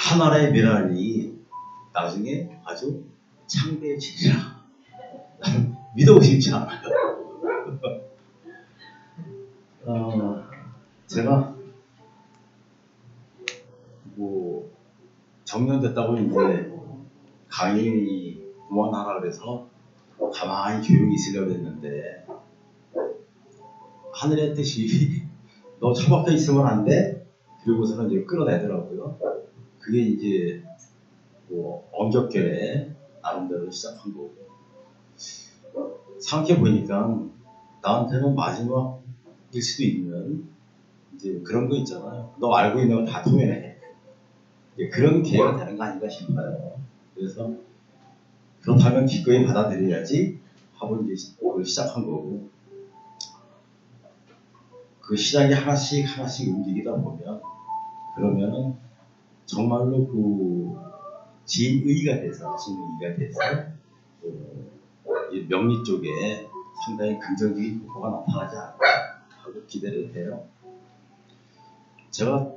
하나의 미랄이 나중에 아주 창대해지리라. 나는 믿어보고 싶지 않아요. 제가 뭐 정년됐다고 이제 강의 그만하라 그래서 가만히 조용히 있으려고 했는데 하늘의 뜻이 너 처박혀 있으면 안 돼? 그리고서는 이제 끌어내더라고요. 그게 이제 뭐 엄격결에 나름대로 시작한 거고, 생각해 보니까 나한테는 마지막일 수도 있는 이제 그런 거 있잖아요. 너 알고 있는 거 다 토해내. 그런 기회가 되는 거 아닌가 싶어요. 그래서 그렇다면 기꺼이 받아들여야지 하고 이제 그걸 시작한 거고, 그 시작이 하나씩 움직이다 보면 그러면은 정말로 그 진의가 돼서 이 명리 쪽에 상당히 긍정적인 효과가 나타나지 않을까 하고 기대를 해요. 제가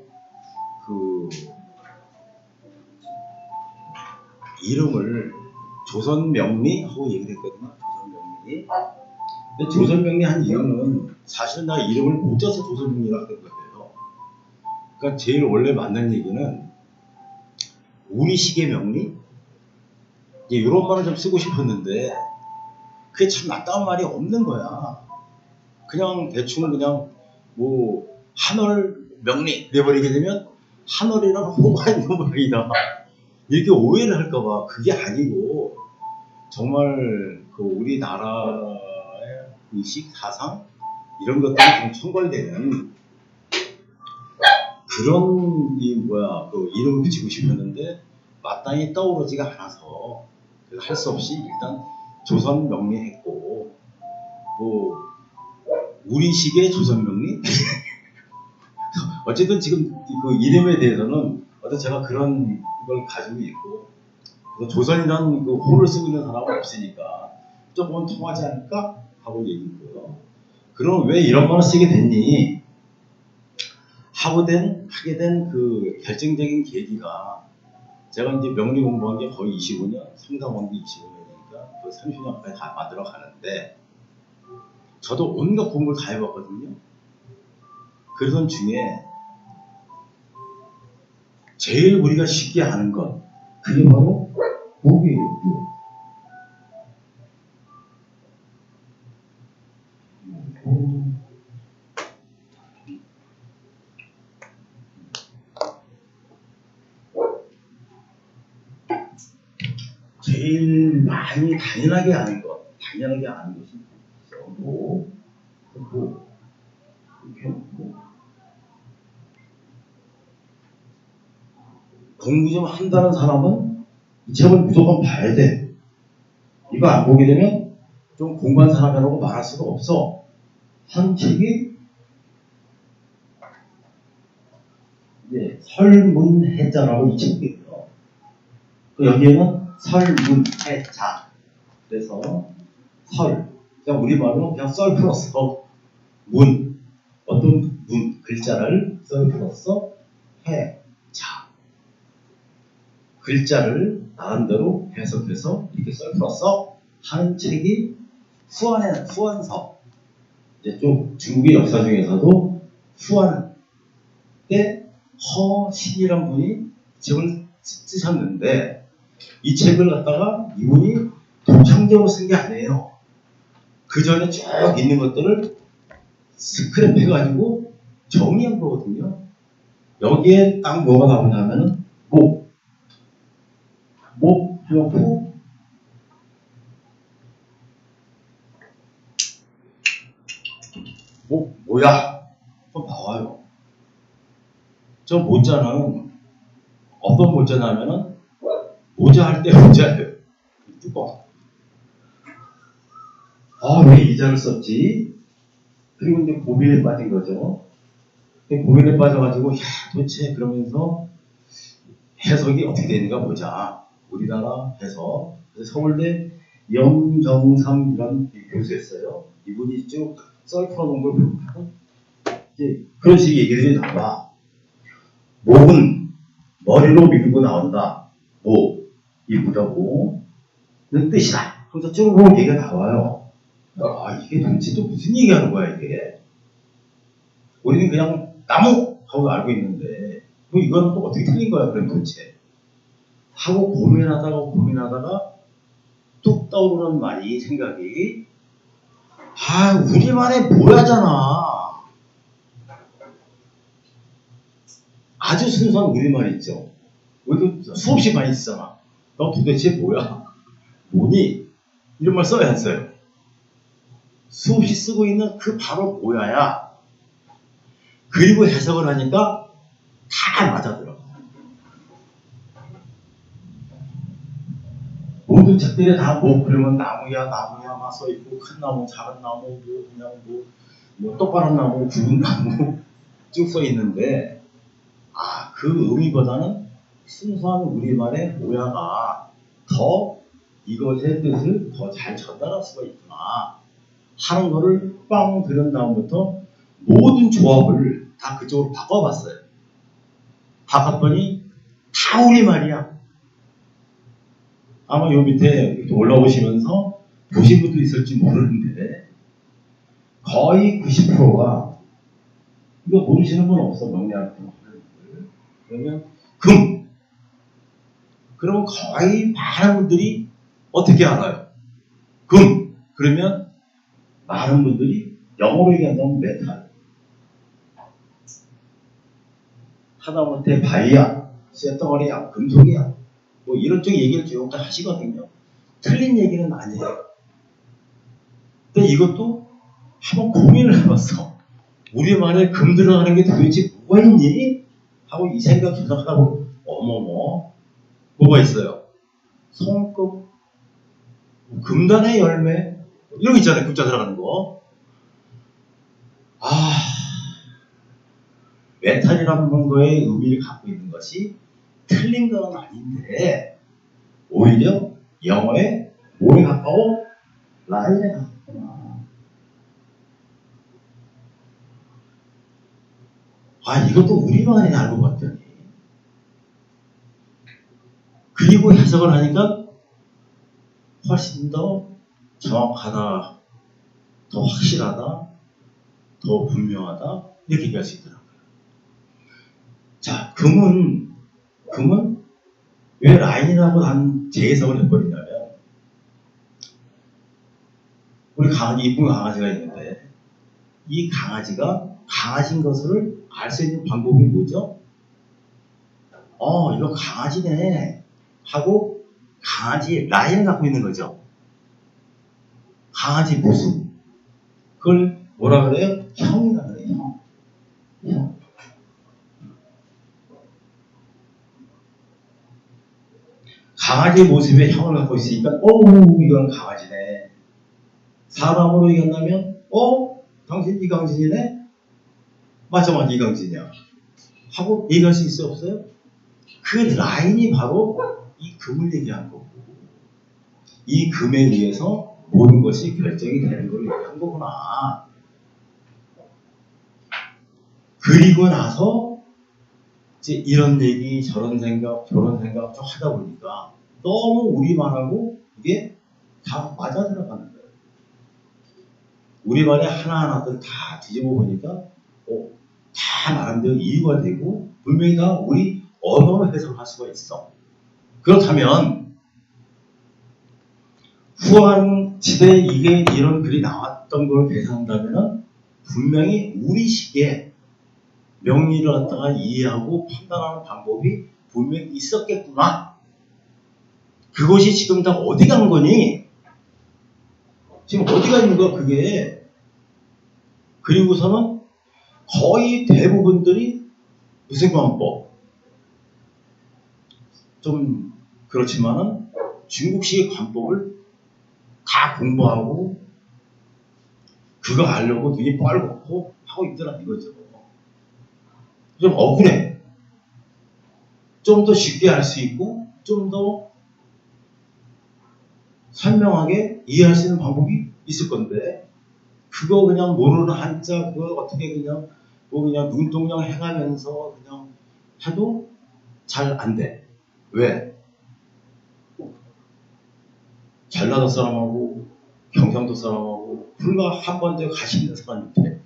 그 이름을 조선명리 하고 얘기를 했거든요. 조선명리. 근데 조선명리 한 이유는 사실은 나 이름을 못 쪄서 조선명리라고 한 거예요. 그러니까 제일 원래 맞는 얘기는 우리식의 명리? 이런 말을 좀 쓰고 싶었는데 그게 참 낫다는 말이 없는 거야. 그냥 대충 그냥 뭐 한월 명리 내버리게 되면 한월이랑 호가 있는 모양이다. 이렇게 오해를 할까봐. 그게 아니고 정말 그 우리나라의 의식, 사상 이런 것들이 좀 첨가되는 그런 그 이름을 붙이고 싶었는데 마땅히 떠오르지가 않아서 할 수 없이 일단 조선 명리했고, 뭐 우리식의 조선 명리 어쨌든 지금 그 이름에 대해서는 어떤 제가 그런 걸 가지고 있고, 그래서 조선이라는 그 호를 쓰고 있는 사람은 없으니까 조금은 통하지 않을까 하고 얘기했고요. 그럼 왜 이런 말을 쓰게 됐니? 하게 된 그 결정적인 계기가, 제가 이제 명리 공부한 게 거의 25년, 상담한 게 25년이니까 거의 30년 가까이 다 만들어 가는데, 저도 온갖 공부를 다 해봤거든요. 그런 중에 제일 우리가 쉽게 아는 것, 그게 바로 무기예요. 제일 많이 당연하게 아는 것이 있어. 공부 좀 한다는 사람은 이 책을 무조건 봐야 돼. 이거 안 보게 되면 좀 공부한 사람이라고 말할 수가 없어. 한 책이 설문해자라고 이 책이 있어. 여기에는 설문해자. 그래서 그냥 우리말로 그냥 썰 풀었어. 어떤 글자를 썰 풀었어. 해자. 글자를 나름대로 해석해서 이렇게 썰 풀었어 하는 책이 후한서. 이제 좀 중국의 역사 중에서도 후한 때 허신이란 분이 책을 쓰셨는데, 이 책을 갖다가 이분이 독창적으로 쓴 게 아니에요. 그 전에 쭉 있는 것들을 스크랩 해가지고 정리한 거거든요. 여기에 딱 뭐가 나오냐면은 해놓고 뭐야? 그럼 나와요. 저 모자는 어떤 모자냐면은 모자 할 때 모자예요. 뚜껑. 왜 이 자를 썼지? 그리고 이제 고민에 빠진 거죠. 고민에 빠져가지고 도대체 그러면서 해석이 어떻게 되는가 보자. 우리나라 해석. 그래서 서울대 영정삼이라는 교수였어요. 이분이 쭉 썰 풀어놓은 걸 보고 이제 그런 식의 얘기들이 나와. 목은 머리로 밀고 나온다. 뭐, 이 무더고, 는 뜻이다. 그래서 쭉 보면 얘기가 나와요. 아, 이게 도대체 또 무슨 얘기하는 거야, 이게. 우리는 그냥 나무! 하고 알고 있는데, 뭐 이거는 또 어떻게 틀린 거야, 그럼 도대체. 하고 고민하다가 뚝 떠오르는 말이, 생각이, 아, 우리만의 모야잖아. 아주 순수한 우리말 있죠. 우리도 수없이 많이 쓰잖아. 너 도대체 뭐야? 뭐니? 이런 말 써야 했어요. 수없이 쓰고 있는 그 바로 뭐야야. 그리고 해석을 하니까 다 맞아들어. 모든 책들에 다 뭐 그러면 나무야 막 써있고 큰 나무 작은 나무 뭐 그냥 뭐 똑바른 나무 굵은 나무 쭉 써있는데 그 의미보다는 순수한 우리말의 모야가 더 이것의 뜻을 더 잘 전달할 수가 있구나 하는 거를 빵 들은 다음부터 모든 조합을 다 그쪽으로 바꿔봤어요. 바꿨더니 다 우리말이야. 아마 요 밑에 이렇게 올라오시면서 보신 분도 있을지 모르는데 거의 90%가 이거 모르시는 분 없어. 명리학 같은 거. 그러면 금. 그러면 거의 많은 분들이 어떻게 알아요? 금. 그러면 많은 분들이 영어로 얘기한다면 메탈. 하다못해 바이야, 쇳덩어리야, 금속이야. 뭐 이런 쪽 얘기를 쭉 하시거든요. 틀린 얘기는 아니에요. 근데 이것도 한번 고민을 해봤어. 우리말에 금 들어가는 게 도대체 뭐가 있니? 하고 이 생각 계속 하다 보면 어머머 뭐가 있어요? 손금, 금단의 열매 이런 거 있잖아요. 금자 들어가는 거. 메탈이라는 거의 의미를 갖고 있는 것이 틀린 건 아닌데 오히려 영어에 뭐에 가까워? 라인에 가깝구나. 이것도 우리만이 알고 봤더니 그리고 해석을 하니까 훨씬 더 정확하다, 더 확실하다, 더 분명하다 이렇게 얘기할 수 있더라고요. 자, 금은 왜 라인이라고 난 재해석을 해버리냐면 우리 강아지, 이쁜 강아지가 있는데 이 강아지가 강아지인 것을 알 수 있는 방법이 뭐죠? 이거 강아지네 하고 강아지 라인을 갖고 있는 거죠. 강아지 모습. 그걸 뭐라 그래요? 형이라 그래요. 형. 강아지 모습에 형을 갖고 있으니까 이건 강아지네. 사람으로 얘기한다면 당신 이강진이네? 맞아 이강진이야. 하고 얘기할 수 있어요 없어요? 그 라인이 바로 이 금을 얘기한 거고 이 금에 의해서 모든 것이 결정이 되는 걸 얘기한 거구나. 그리고 나서 이제 이런 얘기 저런 생각 좀 하다 보니까 너무 우리말하고 이게 다 맞아 들어가는 거예요. 우리말에 하나하나들 다 뒤집어 보니까 다 나름대로 이유가 되고 분명히 다 우리 언어로 해석할 수가 있어. 그렇다면 후한 시대에 이게 이런 글이 나왔던 걸 계산한다면 분명히 우리식의 명리를 갖다가 이해하고 판단하는 방법이 분명히 있었겠구나. 그것이 지금 다 어디 간 거니? 지금 어디가 있는 거야 그게? 그리고서는 거의 대부분들이 무슨 방법? 좀 그렇지만은 중국식의 관법을 다 공부하고 그거 알려고 눈이 뻘겋고 하고 있더라 이거죠. 좀 억울해. 좀 더 쉽게 할 수 있고 좀 더 선명하게 이해할 수 있는 방법이 있을 건데 그거 그냥 모르는 한자 그거 어떻게 그냥 눈동냥 행하면서 그냥 해도 잘 안 돼. 왜? 전라도 사람하고 경상도 사람하고 불과 한 번도 같이 있는 사람인데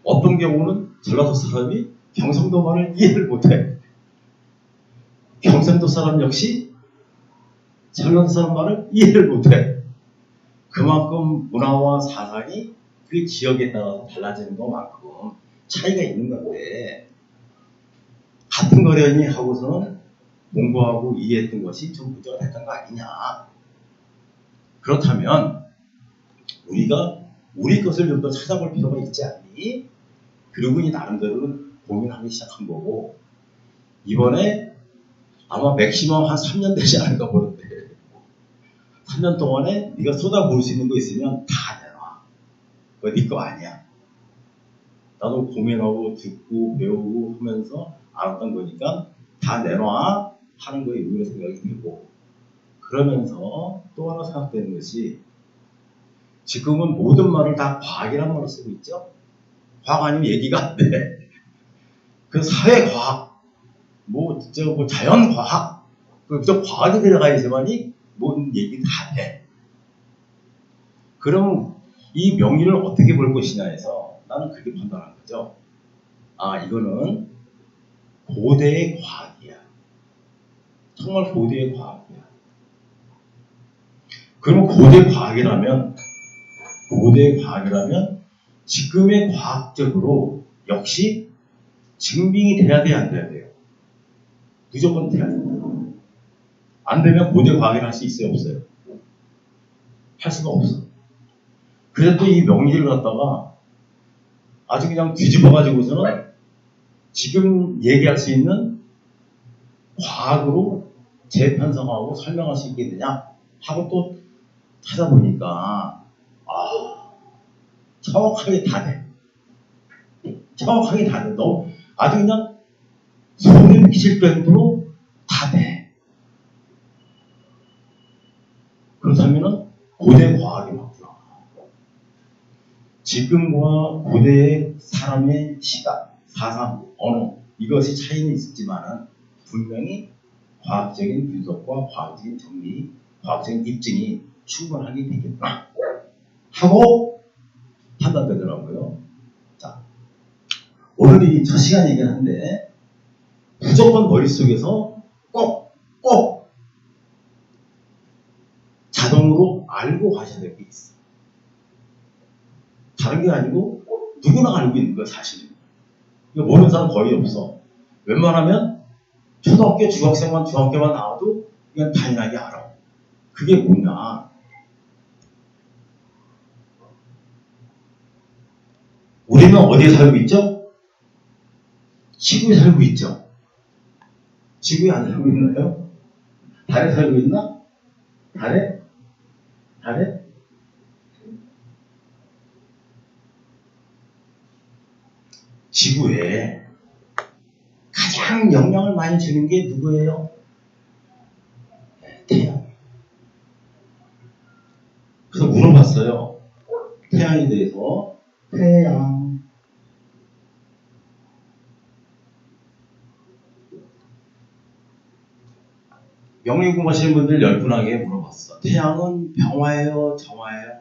어떤 경우는 전라도 사람이 경상도 말을 이해를 못해. 경상도 사람 역시 전라도 사람 말을 이해를 못해. 그만큼 문화와 사상이 그 지역에 따라서 달라지는 것만큼 차이가 있는 건데 같은 거려니 하고서는 공부하고 이해했던 것이 좀 문제가 됐던 거 아니냐. 그렇다면 우리가 우리 것을 좀 더 찾아볼 필요가 있지 않니? 그리고 이 나름대로는 고민하기 시작한 거고 이번에 아마 맥시멈 한 3년 되지 않을까 보는데 3년 동안에 네가 쏟아부을 수 있는 거 있으면 다 내놔. 그거 네 거 아니야. 나도 고민하고 듣고 배우고 하면서 알았던 거니까 다 내놔 하는 거에 의외로 생각이 들고 그러면서 또 하나 생각되는 것이 지금은 모든 말을 다 과학이라는 말을 쓰고 있죠. 과학 아니면 얘기가 안 돼. 그 사회과학, 뭐 자연과학, 저 과학이 들어가야지만이 모든 얘기 다 돼. 그럼 이 명의를 어떻게 볼 것이냐 해서 나는 그렇게 판단한 거죠. 아, 이거는 고대의 과학이야. 정말 고대의 과학이야. 그럼 고대 과학이라면 지금의 과학적으로 역시 증빙이 돼야 돼, 안 돼야 돼요? 무조건 돼야 된다. 안 되면 고대 과학을 할 수 있어요, 없어요? 할 수가 없어. 그래서 또 이 명리를 갖다가 아주 그냥 뒤집어가지고서는 지금 얘기할 수 있는 과학으로 재편성하고 설명할 수 있겠느냐 하고 또 찾아보니까 정확하게 다 돼. 정확하게 다 돼. 너 아주 그냥 소름 끼칠 정도로 다 돼. 그렇다면은 고대 과학이 맞구나. 지금과 고대의 사람의 시각, 사상, 언어 이것이 차이는 있었지만은 분명히 과학적인 분석과 과학적인 정리, 과학적인 입증이 충분하게 되겠다 하고 판단되더라고요. 자, 오늘 이 첫 시간이긴 한데 무조건 머릿속에서 꼭 자동으로 알고 가셔야 될 게 있어. 다른 게 아니고 누구나 알고 있는 거야 사실은. 이거 모르는 사람 거의 없어. 웬만하면 초등학교, 중학교만 나와도 그냥 당연하게 알아. 그게 뭐냐? 우리는 어디에 살고 있죠? 지구에 살고 있죠. 지구에 안 살고 있나요? 달에 살고 있나? 달에? 지구에 가장 영향을 많이 주는 게 누구예요? 태양. 그래서 물어봤어요. 태양에 대해서. 태양. 영리 공부하시는 분들 열분하게 물어봤어. 태양은 병화예요? 정화예요?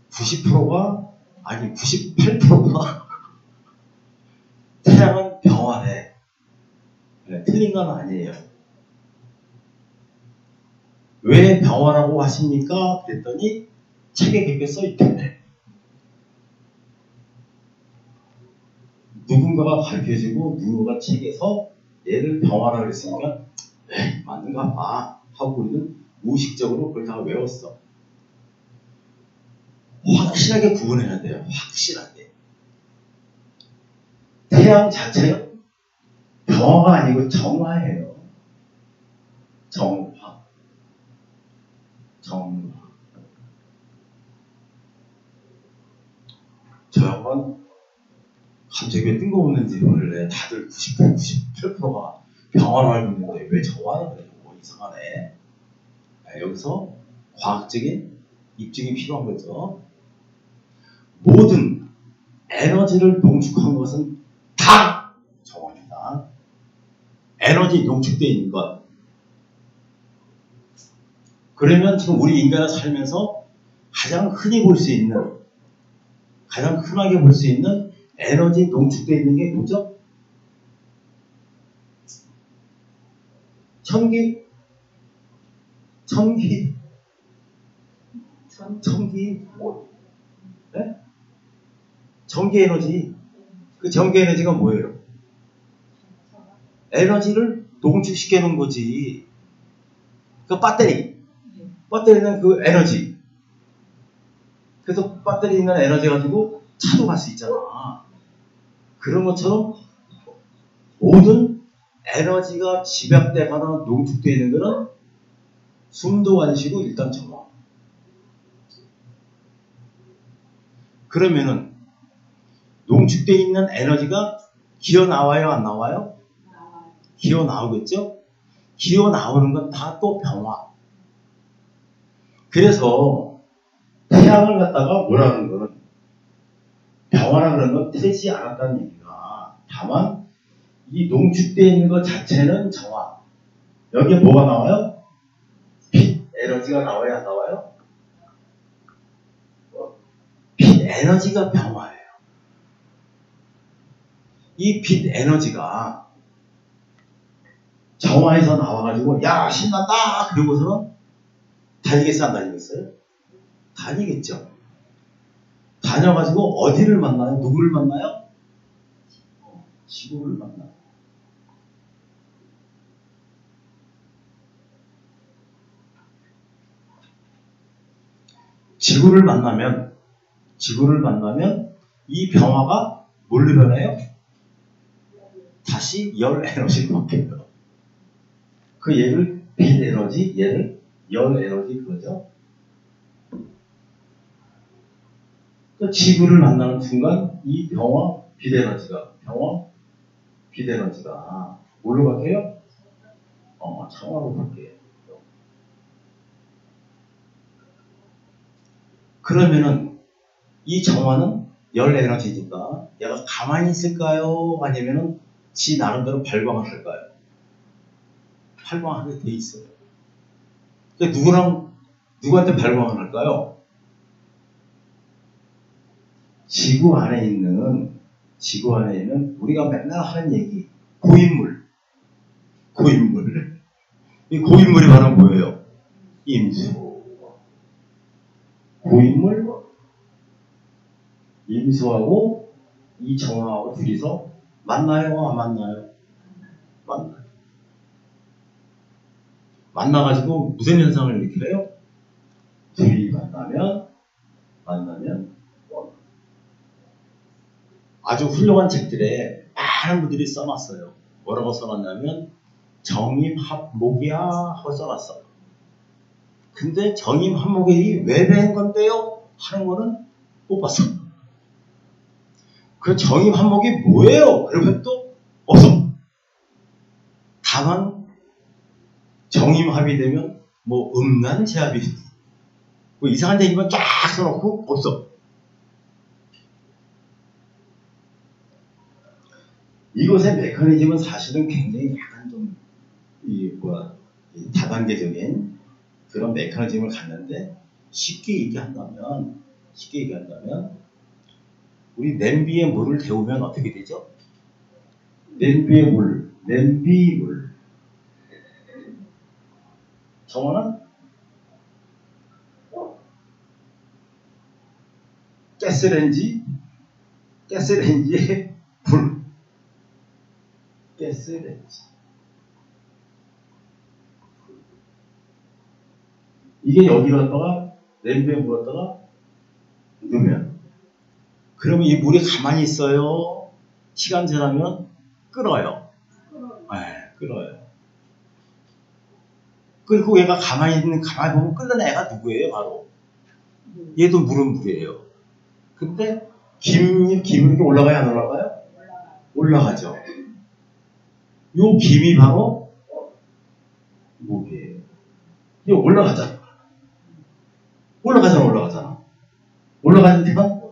90%가 아니 98%가 태양은 병화래. 네, 틀린 건 아니에요. 왜 병화라고 하십니까? 그랬더니 책에 그렇게 써있던데 누군가가 가르쳐주고 누군가가 책에서 얘를 병화라고 했으니까 맞는가 봐 하고 우리는 무의식적으로 그걸 다 외웠어. 확실하게 구분해야 돼요. 확실하게. 태양 자체는 병화가 아니고 정화예요. 정화. 저 양반 갑자기 왜 뜬금없는지 원래 다들 98%가 병화로 알고 있는데 왜 정화를 그래? 뭐 이상하네. 여기서 과학적인 입증이 필요한 거죠. 모든 에너지를 농축한 것은 다 에너지 농축되어 있는 것. 그러면 지금 우리 인간을 살면서 가장 흔히 볼 수 있는, 가장 흔하게 볼 수 있는 에너지 농축되어 있는 게 뭐죠? 전기. 네? 전기 에너지. 그 전기 에너지가 뭐예요? 에너지를 농축시켜 놓은 거지. 그 배터리는 그 에너지. 그래서 배터리 있는 에너지 가지고 차도 갈 수 있잖아. 그런 것처럼 모든 에너지가 집약되거나 농축되어 있는 거는 숨도 안 쉬고 일단 정화. 그러면은 농축되어 있는 에너지가 기어 나와요, 안 나와요? 기어 나오겠죠? 기어 나오는 건 다 또 병화. 그래서 태양을 갖다가 뭐라는 거는 병화라 그러는 건 되지 않았다는 얘기가, 다만 이 농축되어 있는 것 자체는 정화. 여기에 뭐가 나와요? 빛 에너지가 나와요, 안 나와요? 빛 에너지가 병화예요. 이 빛 에너지가 정화에서 나와가지고 야 신난다 그러고서는 다니겠어요, 안 다니겠어요? 다니겠죠. 다녀가지고 어디를 만나요? 누구를 만나요? 지구를 만나요. 지구를 만나면 이 병화가 뭘로 변해요? 다시 열 에너지로 바뀌어요. 그 얘를 빛 에너지, 얘를 열 에너지 그러죠. 그 지구를 만나는 순간 이 병화, 빛 에너지가 뭘로 바뀌어요? 청화로 바뀌어요. 그러면은 이 정화는 열 에너지니까 얘가 가만히 있을까요? 아니면은 지 나름대로 발광을 할까요? 발광하게 돼 있어요. 누구한테 발광을 할까요? 지구 안에 있는 우리가 맨날 하는 얘기, 고인물. 이 고인물이 바로 뭐예요? 임수. 고인물, 임수하고 이 정화하고 둘이서 만나요, 안 만나요? 만나요. 만나가지고 무슨 현상을 일으켜요? 둘이 만나면 아주 훌륭한 책들에 많은 분들이 써놨어요. 뭐라고 써놨냐면 정임합목이야 하고 써놨어. 근데 정임합목이 왜 된 건데요? 하는 거는 못 봤어. 그 정임합목이 뭐예요? 그러면 또 없어. 다만 정임합이 되면 뭐 음란제합이 뭐 이상한 얘기만 쫙 써놓고 없어. 이것의 메커니즘은 사실은 굉장히 약간 좀 다단계적인 그런 메커니즘을 갖는데 쉽게 얘기한다면 우리 냄비에 물을 데우면 어떻게 되죠? 냄비물. 정원은 가스레인지에 불. 가스레인지. 이게 여기 갔다가 냄비에 물 갖다가 넣으면 그러면 이 물이 가만히 있어요? 시간 지나면 끓어요. 네, 끓어요. 그리고 얘가 가만히 보면 끓는 애가 누구예요? 바로 얘도 물이에요. 근데 김이 이렇게 올라가요, 안 올라가요? 올라가죠. 요 김이 바로 목이에요. 이게 올라가잖아. 올라가니까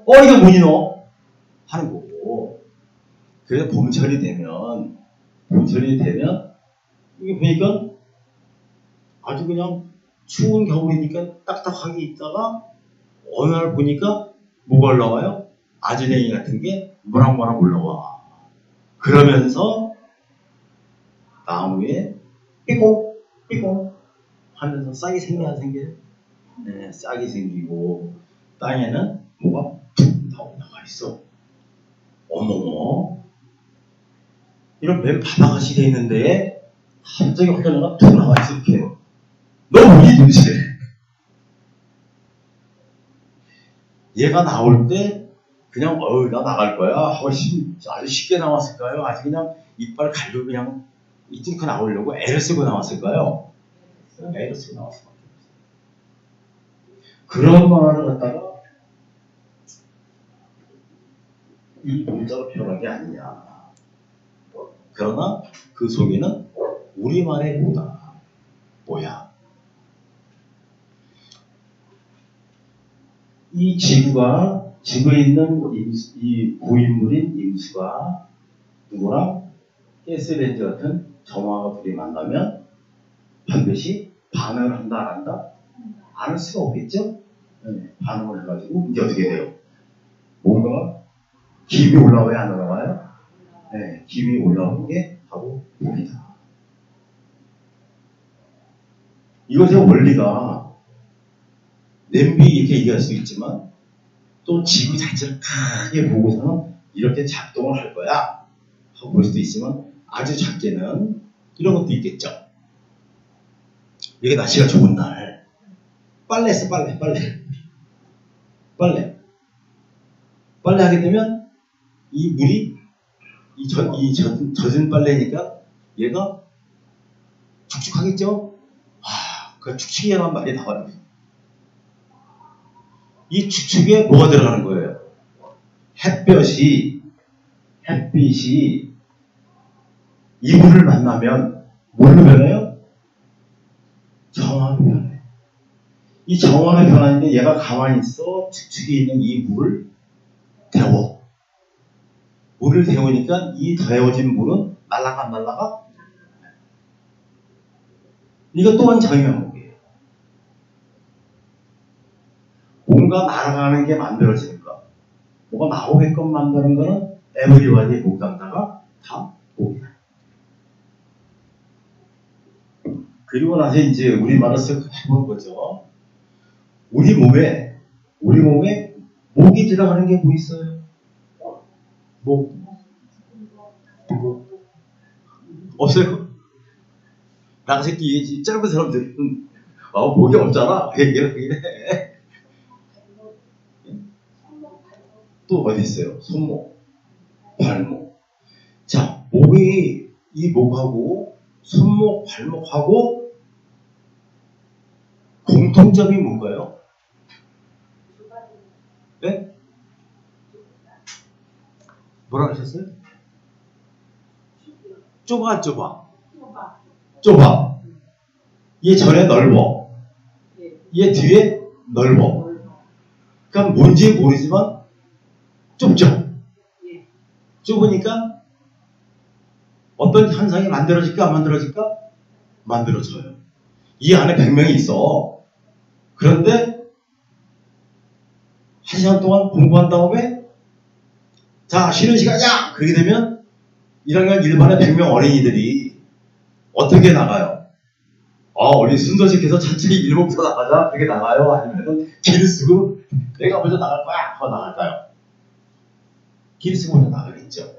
이거 뭐니 너? 하는 거고. 그래서 봄철이 되면 이게 보니까 아주 그냥 추운 겨울이니까 딱딱하게 있다가 어느 날 보니까 뭐가 올라와요? 아주냉이 같은 게 모락모락 올라와. 그러면서 나무에 삐공 삐공 하면서 싹이 생겨야 생겨요? 네, 싹이 생기고 땅에는 뭐가 툭 나가 있어. 어머머, 이런 맨 바닥같이 돼 있는데 갑자기 어떤 애가 툭 나와 있어. 이렇게 너 뭐니 도대체? 얘가 나올 때 그냥 나 나갈 거야 하고 아주 쉽게 나왔을까요? 아주 그냥 이빨 갈고 그냥 이뚫고 나오려고 애를 쓰고 나왔을까요? 애를 쓰고 나왔을 것 같아요. 그런 말을 갖다가 이 문자로 표현한 게 아니냐. 그러나 그 속에는 우리만의 뭐다. 뭐야? 이 지구에 있는 이 고인물인 임수가 누구랑 가스레인지 같은 점화가 둘이 만나면 반드시 반응을 한다 안 한다? 안 할 수가 없겠죠? 네, 반응을 해가지고 이제 어떻게 돼요? 뭔가 기압이 올라와요? 안 올라와요? 네, 기압이 올라오는 게 바로 물이다. 이것의 원리가 냄비 이렇게 얘기할 수 있지만 또 지구 자체를 크게 보고서는 이렇게 작동을 할 거야 하고 볼 수도 있지만 아주 작게는 이런 것도 있겠죠. 이게 날씨가 좋은 날 빨래 했어. 빨래 하게 되면 이 물이 젖은 빨래니까 얘가 축축하겠죠? 그 축축이란 말이 나와요. 이 축축에 뭐가 들어가는 거예요? 햇빛이 이 물을 만나면 뭘로 변해요? 정화로 변해. 이 정화로 변하는데 얘가 가만히 있어 축축에 있는 이 물을 데워. 물을 데우니까 이 데워진 물은 날아가 안 날아가? 이것 또한 정의명목이에요. 뭔가 날아가는 게 만들어지니까 뭐가 나오게끔 만드는 거는 에브리바디 목당자가 다 목이다. 그리고 나서 이제 우리말을 쓱 해보는 거죠. 우리 몸에 목이 들어가는 게 뭐 있어요? 목 없어요? 나새끼 짧은 사람들은 목이 없잖아. 얘기를 하긴 해. 또 어디 있어요? 손목, 발목. 자, 이 목하고 손목, 발목하고 공통점이 뭔가요? 네? 뭐라 하셨어요? 좁아. 얘 전에 넓어. 얘 뒤에 넓어. 그러니까 뭔지 모르지만 좁죠? 좁으니까 어떤 현상이 만들어질까 안 만들어질까? 만들어져요. 이 안에 100명이 있어. 그런데 1시간 동안 공부한 다음에 자, 쉬는 시간이야! 그렇게 되면 1학년 1반의 100명 어린이들이 어떻게 나가요? 우리 순서식해서 천천히 일목서 나가자. 그렇게 나가요? 아니면 길을 쓰고 내가 먼저 나갈 거야 하고 나갈까요? 길을 쓰고 먼저 나가겠죠.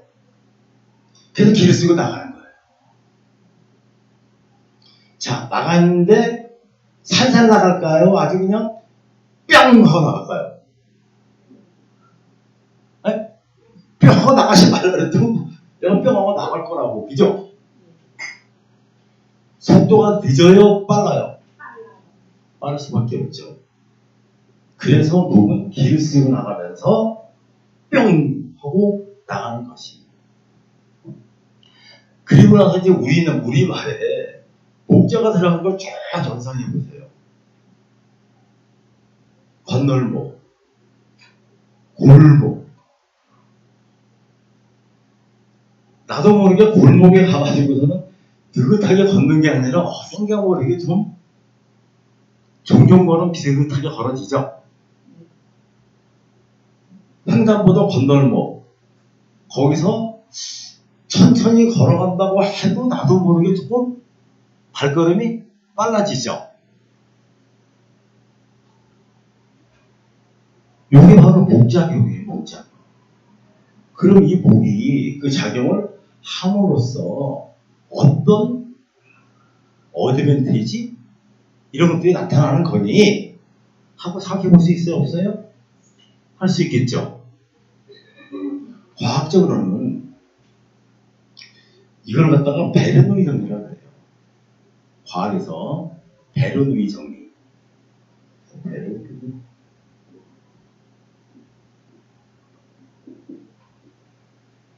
그래서 길을 쓰고 나가는 거예요. 자, 나갔는데 살살 나갈까요? 아주 그냥 뿅 하고 나갈까요? 네? 뿅 하고 나가지 말라 그래도 내가 뿅 하고 나갈 거라고. 그죠? 속도가 늦어요? 빨라요? 빠를 수밖에 없죠. 그래서 목은 길을 쓰고 나가면서 뿅 하고 나가는 것이. 그리고 나서 이제 우리는 우리말에 목자가 들어간 걸 쫙 연상해 보세요. 건널목, 골목. 나도 모르게 골목에 가가지고서는 느긋하게 걷는 게 아니라 생각모르게 좀 종종 걸음 비슷하게 걸어지죠. 횡단보도 건널목 거기서 천천히 걸어간다고 해도 나도 모르게 조금 발걸음이 빨라지죠. 이게 바로 목작용이에요. 목작용. 그럼 이 목이 그 작용을 함으로써 어떤 어드밴티지 이런 것들이 나타나는 거니 하고 생각해 볼 수 있어요? 없어요? 할 수 있겠죠. 과학적으로는 이걸 갖다가 베르누이 정리라고 해요. 과학에서 베르누이 정리.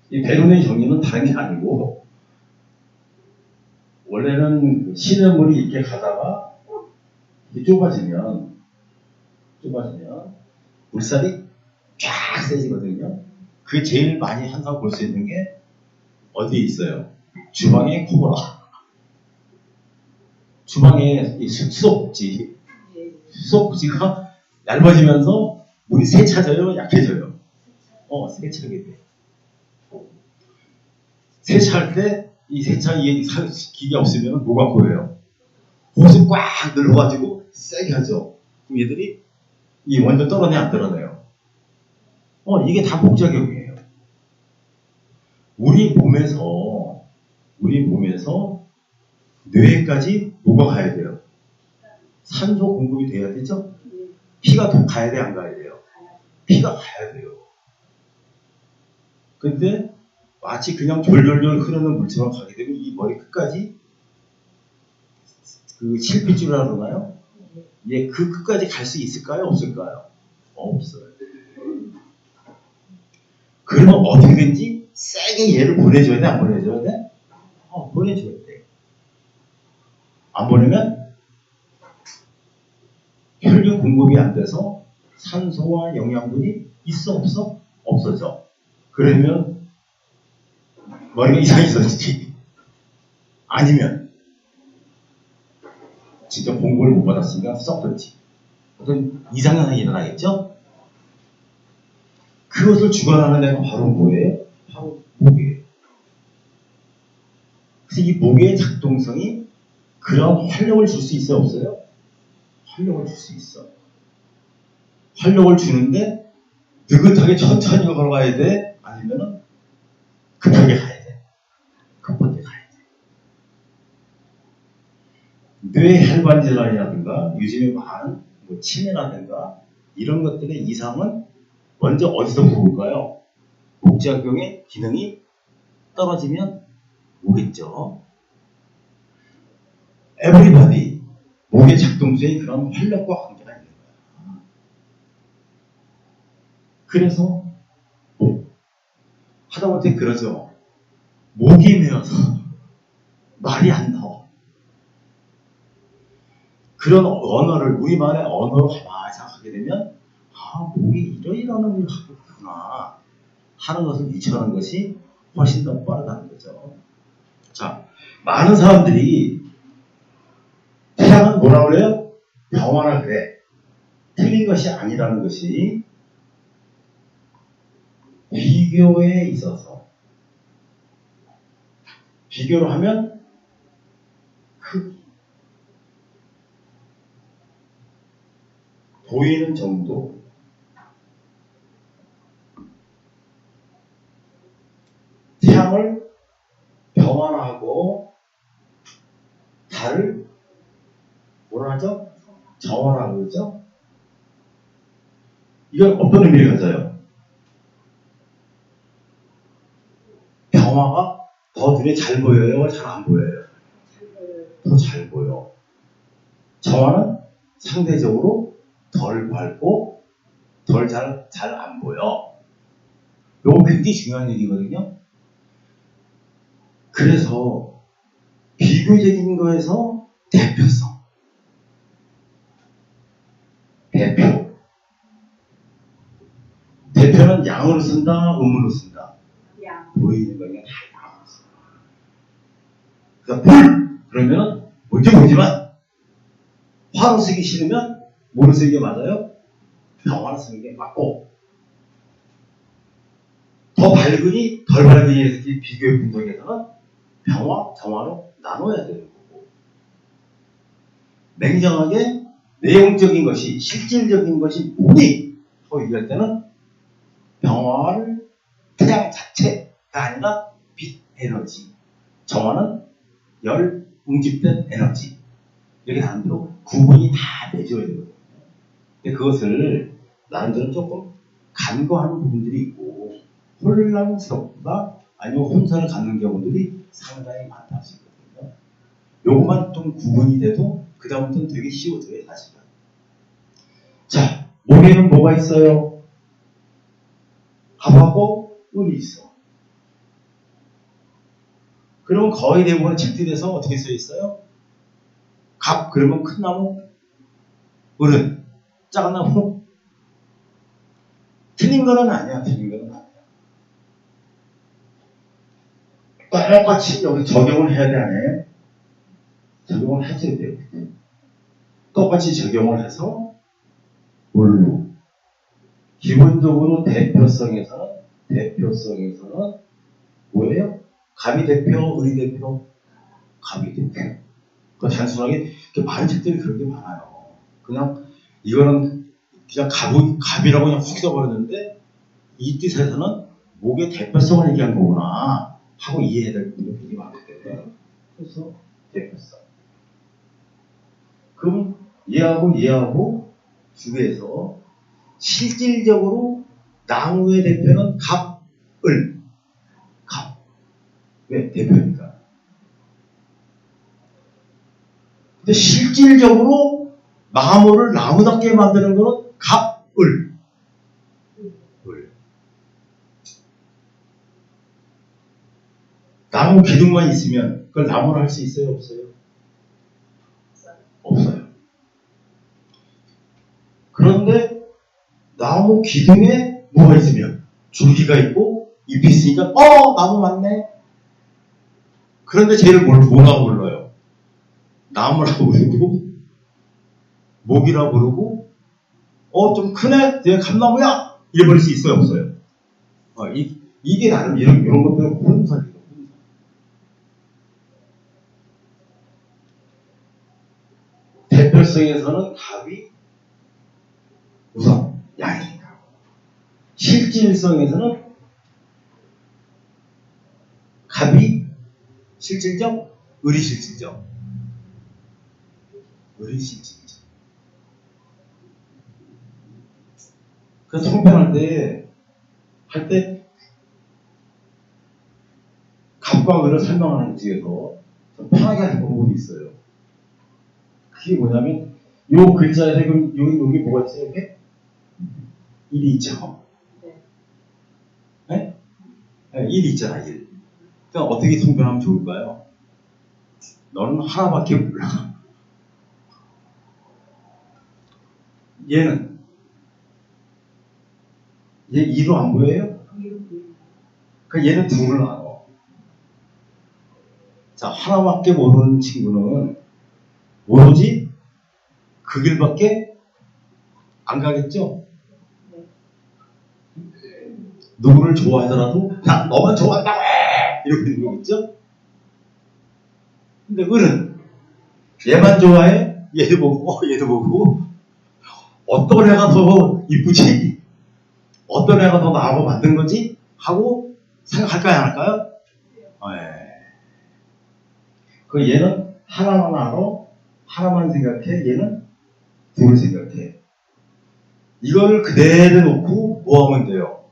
이 베르누이 정리는 다른 게 아니고 원래는 시냇물이 이렇게 가다가 좁아지면 물살이 쫙 세지거든요. 그 제일 많이 항상 볼 수 있는 게 어디에 있어요? 주방의 코보라. 주방의 수도꼭지가 얇아지면서 물이 세차져요? 약해져요? 세차게 돼. 세차할 때 이 세차 기계 없으면 뭐가 보여요? 호스 꽉 눌러가지고 세게 하죠. 그럼 얘들이 이 원전 떨어내 안 떨어내요? 이게 다 목작용이에요. 우리 몸에서 뇌까지 뭐가 가야 돼요? 산소 공급이 돼야 되죠? 피가 더 가야 돼, 안 가야 돼요? 피가 가야 돼요. 근데 마치 그냥 졸졸졸 흐르는 물처럼 가게 되면 이 머리 끝까지 그 실핏줄이라 그러나요? 예, 그 끝까지 갈 수 있을까요? 없을까요? 없어요. 그러면 어떻게든지 세게 얘를 보내줘야 돼? 안 보내줘야 돼? 보내줘야 돼. 안 보내면 혈류 공급이 안 돼서 산소와 영양분이 있어 없어? 없어져. 그러면 머리가 이상이 있어지지. 아니면 진짜 공부를 못 받았으니까 썩었지. 어떤 이상한 일이 일어나겠죠? 그것을 주관하는 애가 바로 뭐예요? 바로 목이에요. 그래서 이 목의 작동성이 그런 활력을 줄 수 있어요? 없어요? 활력을 줄 수 있어. 활력을 주는데 느긋하게 천천히 걸어가야 돼? 아니면은 급하게 가야 돼? 급하게 가야 돼. 뇌혈관 질환이라든가 요즘에 많은 치매라든가 이런 것들의 이상은 먼저 어디서 볼까요? 목작용의 기능이 떨어지면 오겠죠. 에브리바디 목의 작동수에 그런 활력과 관계가 있는 거야. 그래서 하다못해 그러죠. 목이 메어서 말이 안 나와. 그런 언어를 우리말의 언어로 가만히 생각하게 되면 목이 이러이러한 걸 하고 있구나 하는 것을 유추하는 것이 훨씬 더 빠르다는 거죠. 자, 많은 사람들이 태양은 뭐라 그래요? 병화라 그래. 틀린 것이 아니라는 것이 비교에 있어서 비교를 하면 크기, 보이는 정도, 태양을 병화라하고 달을 뭐라 하죠? 저화라고 그러죠? 이건 어떤 의미를 가져요? 병화가 더 눈에 잘 보여요? 잘 안 보여요? 더 잘 보여. 저화는 상대적으로 덜 밝고 덜 잘 안 보여. 이거 굉장히 중요한 얘기거든요. 그래서 비교적인 거에서 대표성. 대표는 양으로 쓴다, 음으로 쓴다. 보이는 거냐 다 양으로 쓴다. 그래서 불! 그러면 뭔지 모르지만 화로 쓰기 싫으면 뭐로 쓰는 게 맞아요? 병화로 쓰는 게 맞고, 더 밝으니 덜 밝으니 해서 비교의 분석에서는 병화, 정화로 나눠야 되는 거고, 냉정하게 내용적인 것이 실질적인 것이 뭐니? 또 얘기할 때는 병화를 태양 자체가 아니라 빛 에너지, 정화는 열 응집된 에너지, 이렇게 나름대로 구분이 다 내줘야 되거든요. 근데 그것을 나름대로 조금 간과하는 부분들이 있고 혼란스럽다 아니면 혼선을 갖는 경우들이 상당히 많다고 생각합니다. 요것만 좀 구분이 돼도 그 다음부터는 되게 쉬워져요, 사실은. 자, 목에는 뭐가 있어요? 갑하고 을이 있어. 그러면 거의 대부분 책들에서 어떻게 써 있어요? 갑 그러면 큰 나무, 을은 작은 나무. 틀린 거는 아니야. 틀린 거는 아니야. 똑같이 여기 적용을 해야 돼, 안 해요? 적용을 하셔야 돼요. 똑같이 적용을 해서 뭘로? 기본적으로 대표성에서는 뭐예요? 갑이 대표, 을이 대표, 갑이 대표. 그 단순하게 많은 책들이 그런 게 많아요. 그냥 이거는 그냥 갑이라고 그냥 훅 써버렸는데 이 뜻에서는 목의 대표성을 얘기한 거구나 하고 이해해야 될 부분이 굉장히 많기 때문에 그래서 대표성. 그럼 얘하고 주변에서 실질적으로 나무의 대표는 갑, 을. 갑. 왜? 대표니까. 근데 실질적으로 나무를 나무답게 만드는 거는 갑, 을. 나무 기둥만 있으면 그걸 나무로 할 수 있어요? 없어요? 없어요. 그런데 나무 기둥에 뭐가 있으면 줄기가 있고 잎이 있으니까 나무 맞네. 그런데 쟤를 뭐라고 불러요? 나무라고 부르고 목이라고 부르고 좀 크네? 얘 감나무야? 이래버릴 수 있어요? 없어요? 이게 나름 이런 것들은 혼선이에요. 대표성에서는 갑이 우선 양이니까. 실질성에서는 갑이 실질적, 을이 실질적. 을이 실질적. 그래서 통변할 때, 갑과 을을 설명하는 뒤에서 좀 편하게 하는 방법이 있어요. 그게 뭐냐면, 요 글자에 여기 뭐가 있어요? 이렇게? 일이 있죠. 네? 네, 일 있잖아, 일. 그러니까 어떻게 통변하면 좋을까요? 너는 하나밖에 몰라. 얘는? 얘 일로 안 보여요? 그러니까 얘는 둘을 나눠. 자, 하나밖에 모르는 친구는 오로지 그 길밖에 안 가겠죠? 누구를 좋아하더라도 난 너만 좋아한다고 해! 이렇게 되는 거겠죠? 근데 을은 얘만 좋아해? 얘도 보고 어떤 애가 더 이쁘지? 어떤 애가 더 나하고 만든 거지? 하고 생각할까요? 안 할까요? 네. 그 얘는 하나만 알아? 하나만 생각해? 얘는 둘을 생각해. 이걸 그대로 놓고 뭐 하면 돼요?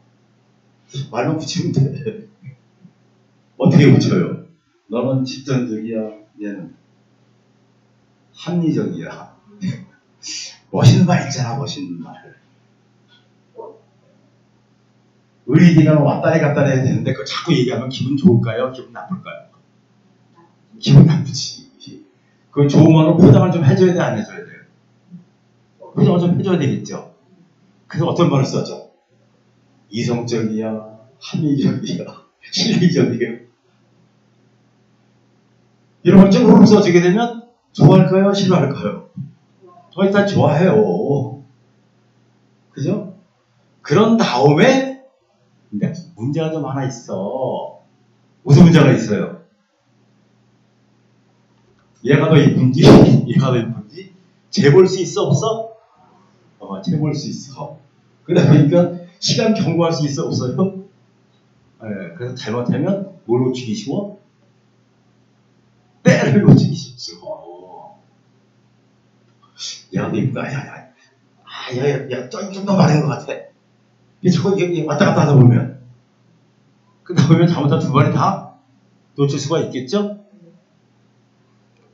말로 붙이면 돼. 어떻게 붙여요? 너는 집전적이야. 얘는 합리적이야. 멋있는 말 있잖아. 멋있는 말. 의리가 왔다리 갔다리 해야 되는데 그거 자꾸 얘기하면 기분 좋을까요? 기분 나쁠까요? 기분 나쁘지. 그 좋은 말로 포장을 좀 해줘야 돼? 안 해줘야 돼요? 포장을 좀 해줘야 되겠죠. 그래서 어떤 말을 써죠? 이성적이야, 합리적이야, 실리적이야. 이런 걸 쭉 써주게 되면 좋아할까요? 싫어할까요? 일단 좋아해요. 그죠? 그런 다음에 근데 문제가 좀 하나 있어. 무슨 문제가 있어요? 얘가 더 이쁜지 얘가 더 이쁜지 재볼 수 있어 없어? 재볼 수 있어. 그러다 보니까 시간 경고할 수 있어 없어요? 네, 그래서 잘못하면 뭘 놓치기 쉬워? 때를 놓치기 쉽죠. 야, 너 이쁘다. 야, 좀 더 많은 것 같아. 저거 이게 왔다 갔다 하다 보면. 그러다 보면 잘못한 두 마리 다 놓칠 수가 있겠죠?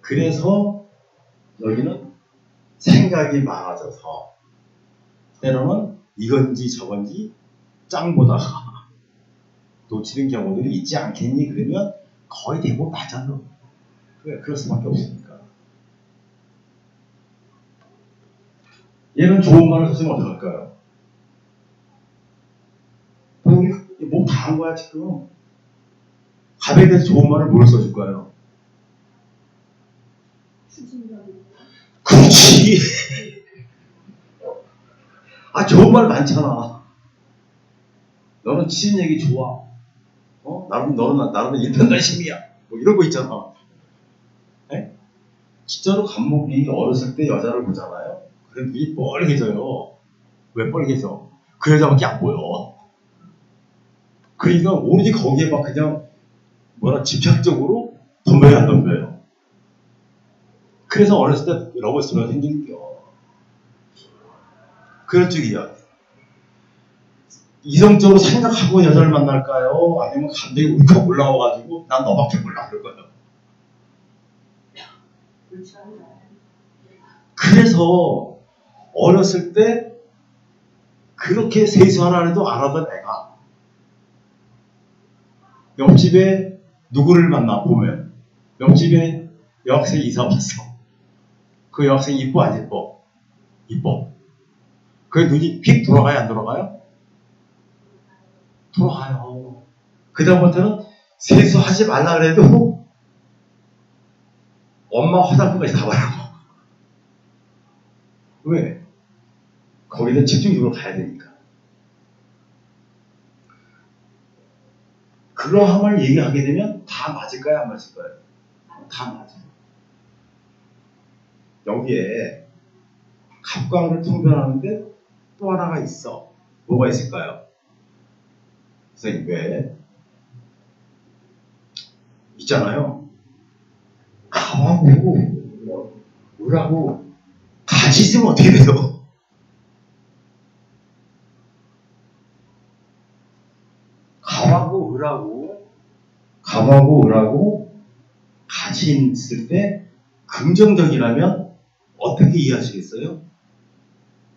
그래서 여기는 생각이 많아져서 때로는 이건지 저건지 짱보다가 놓치는 경우들이 있지 않겠니? 그러면 거의 대부분 맞아요. 그럴 수밖에 없으니까. 얘는 좋은 말을 쓰면 어떡할까요? 여기 뭐 다 한 거야 지금. 가백에 대해서 좋은 말을 뭘 써줄까요? 그렇지. 좋은 말 많잖아. 너는 치는 얘기 좋아. 너는 일편단심이야. 뭐 이런 거 있잖아. 네? 진짜로 간목이 어렸을 때 여자를 보잖아요. 그래 눈이 뻘개져요. 왜 뻘개져? 그 여자밖에 안 보여. 그러니까 오로지 거기에 막 그냥 집착적으로 덤벼야 안 덤벼요. 그래서 어렸을 때 러브스토리가 생기는겨. 그런 쪽이야. 이성적으로 생각하고 여자를 만날까요? 아니면 감정이 울컥 올라와가지고 난 너밖에 몰라 그럴 거예요. 그래서 어렸을 때 그렇게 세수하라 해도 안 하던 애가 옆집에 누구를 만나 보면 옆집에 여학생이 이사 왔어. 그 여학생 이뻐 안 이뻐? 이뻐. 그 눈이 휙 돌아가요 안 돌아가요? 돌아가요. 그 다음부터는 세수하지 말라 그래도 엄마 화장품까지 다 바르고. 왜? 거기는 집중적으로 가야 되니까. 그러함을 얘기하게 되면 다 맞을까요? 안 맞을까요? 다 맞아요. 여기에 갑광을 통변하는데 또 하나가 있어. 뭐가 있을까요? 선생님 왜? 있잖아요. 가하고 을하고 같이 있으면 어떻게 돼요? 갑하고 을하고 같이 있을 때 긍정적이라면 어떻게 이해하시겠어요?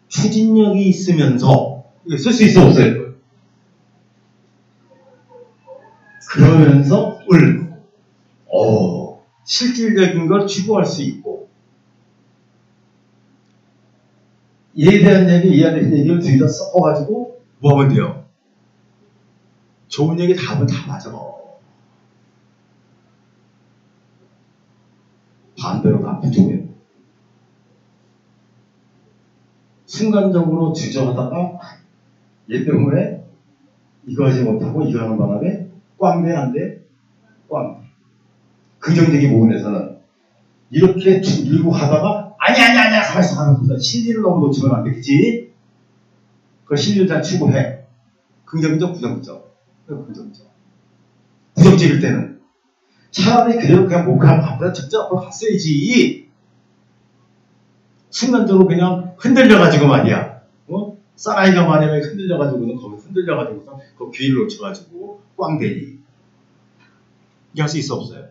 추진력이 있으면서 쓸 수 있어 없어요? 그러면서 실질적인 걸 추구할 수 있고 이에 대한 얘기, 이에 대한 얘기를 둘 다 섞어가지고 뭐 하면 돼요? 좋은 얘기 다 하면 다 맞아. 반대로 나쁜 쪽에 순간적으로 주저하다가 얘 때문에 이거 하지 못하고 이거 하는 바람에 꽝대 안 돼? 꽝대. 긍정적인 부분에서는 이렇게 밀고 가다가 아니야 가만있어 하면서 실리를 너무 놓치면 안 돼. 그치? 그 실리를 잘 추구해. 긍정적 부정적. 부정적일 때는 차라리 그대로 그냥 못 가면 앞으로 직접 앞으로 갔어야지. 순간적으로 그냥 흔들려가지고 말이야. 사나이가 말이야 흔들려가지고는 거기 흔들려가지고서 그 귀를 놓쳐가지고 꽝대니. 이게 할 수 있어 없어요?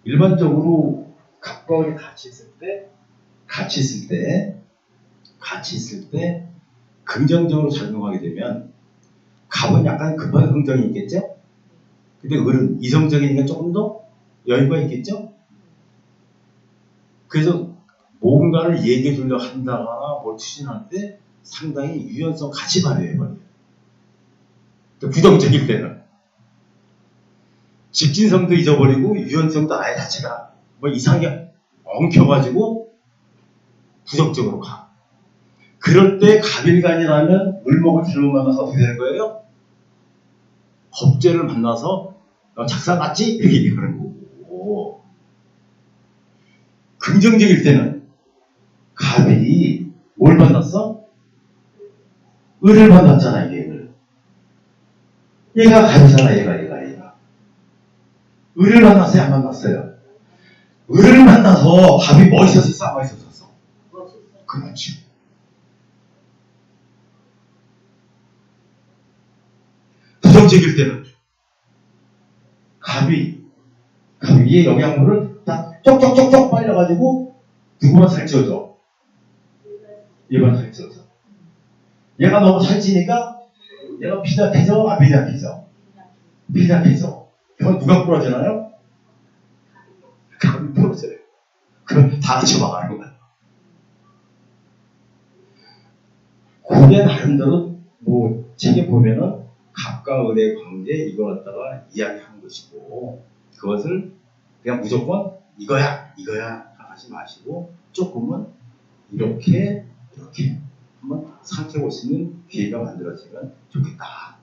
일반적으로 갑과 을이 같이 있을 때 긍정적으로 작용하게 되면 갑은 약간 급한 긍정이 있겠죠? 근데 을은 이성적이니까 조금 더 여유가 있겠죠? 그래서 뭔가를 얘기해 주려고 한다거나 뭘 추진할 때 상당히 유연성 같이 발휘해버려요. 부정적일 때는. 직진성도 잊어버리고 유연성도 아예 자체가 뭐 이상하게 엉켜가지고 부정적으로 가. 그럴 때 갑일간이라면 을목을 잘못 만나서 어떻게 되는 거예요? 겁재를 만나서 너 작사 났지? 이렇게 얘기하는 거고. 긍정적일 때는 갑이 뭘 만났어? 을을 만났잖아, 이게 을. 얘가 갑이잖아, 얘가. 을을 만났어요, 안 만났어요? 을을 만나서 갑이 멋있었어, 안 멋있었어? 그렇지. 부정적일 때는 갑이 위에 영양분을 딱 쪽쪽쪽쪽 빨려가지고 누구만 살찌워줘. 얘만 살찌워줘. 얘가 너무 살찌니까 얘가 비약해져, 안 비약해져? 비약해져. 그건 누가 부러지나요? 갑이 부러져요. 그럼 다 같이 막아는 거야. 그게 나름대로 뭐 책에 보면은 갑과 을의 관계 이거 갖다가 이야기한 것이고, 그것을 그냥 무조건 이거야 하지 마시고 조금은 이렇게 한번 생각해 볼 수 있는 기회가 만들어지면 좋겠다.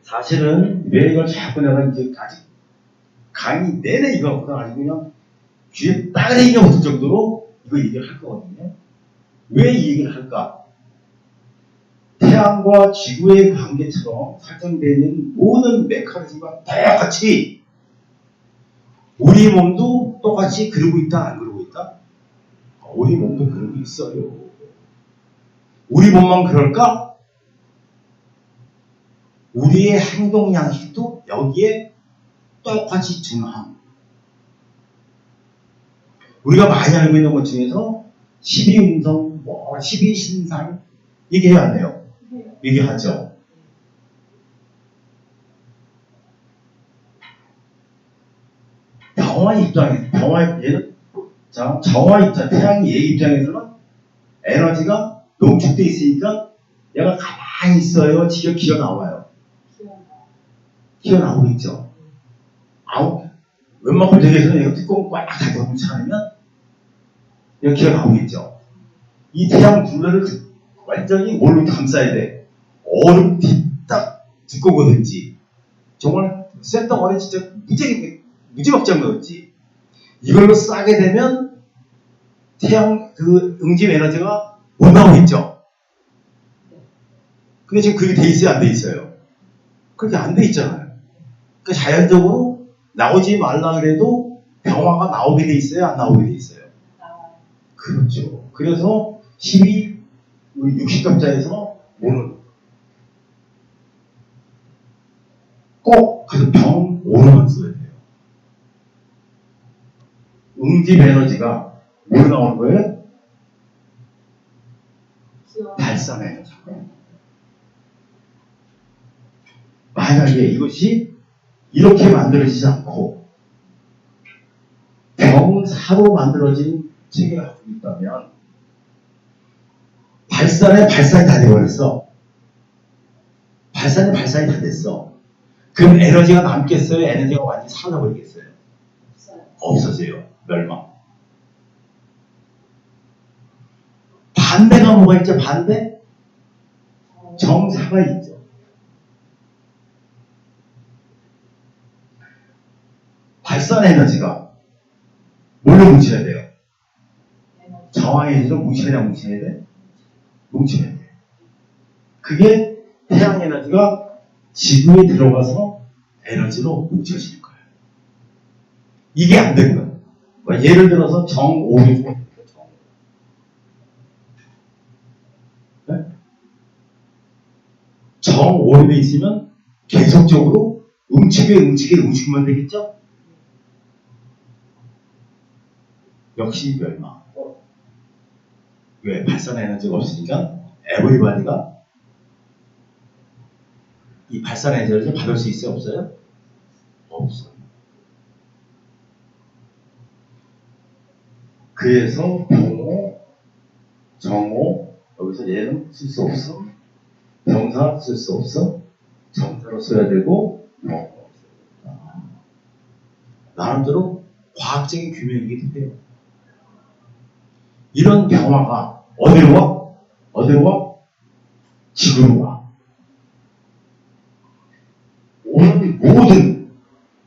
사실은 왜 이걸 자꾸 내가 이제 아직 강의 내내 이거 갖고 아주 그냥 귀에 따개기가 붙을 정도로 이거 얘기를 할 거거든요. 왜 이 얘기를 할까? 태양과 지구의 관계처럼 설정되어 있는 모든 메커니즘과 똑같이 우리 몸도 똑같이 그러고 있다, 안 그러고 있다? 우리 몸도 그러고 있어요. 우리 몸만 그럴까? 우리의 행동 양식도 여기에 똑같이 준함. 우리가 많이 알고 있는 것 중에서 12운성, 12신상 얘기해야 안 해요? 얘기하죠. 정화 입장에서, 정화 입장, 태양이 얘 입장에서는 에너지가 농축돼 있으니까 얘가 가만히 있어요. 지금 기어 나와요. 기어 나오고 있죠. 웬만큼 되게서는 얘가 뚜껑 꽉 닫아 놓지 않으면 얘가 기어 나오겠죠. 이 태양 둘레를 완전히 뭘로 감싸야 돼? 얼음 딱 두꺼거든지 정말 센터머리 진짜 무지막지한 거였지. 이걸로 싸게 되면 태양 그 응집 에너지가 못 나오겠죠. 근데 지금 그게 돼 있어요, 안 돼 있어요? 그렇게 안 돼 있잖아요. 그러니까 자연적으로 나오지 말라 그래도 병화가 나오게 돼 있어요, 안 나오게 돼 있어요? 그렇죠. 그래서 힘이 우리 60갑자에서 오는 꼭 그래서 병 5로만 써야 돼요. 응집 에너지가 뭐로 나오는 거예요? 발산 에너지. 만약에 이것이 이렇게 만들어지지 않고 병사로 만들어진 체계가 갖고 있다면 발산이 다 돼버렸어. 발산이 다 됐어. 그럼 에너지가 남겠어요? 에너지가 완전히 사라져버리겠어요? 없어져요. 멸망. 반대가 뭐가 있죠? 반대? 정사가 있죠. 발산 에너지가 뭘로 뭉쳐야 돼요? 정화 에너지로 뭉쳐야 돼? 뭉쳐야 돼. 그게 태양 에너지가 지구에 들어가서 에너지로 뭉쳐지는 거예요. 이게 안 되면 예를 들어서 정오를 네? 정오에 있으면 계속적으로 움직이면 되겠죠? 역시 멸망. 왜? 발산 에너지가 없으니까 에브리바디가 이 발산 에너지를 받을 수 있어요? 없어요? 없어요. 그래서 병호, 정호, 여기서 얘는 쓸 수 없어. 병사 쓸 수 없어. 정사로 써야 되고 나름대로 과학적인 규명이기도 해요. 이런 평화가 어디로 와? 어디로 와? 지구로 와. 오늘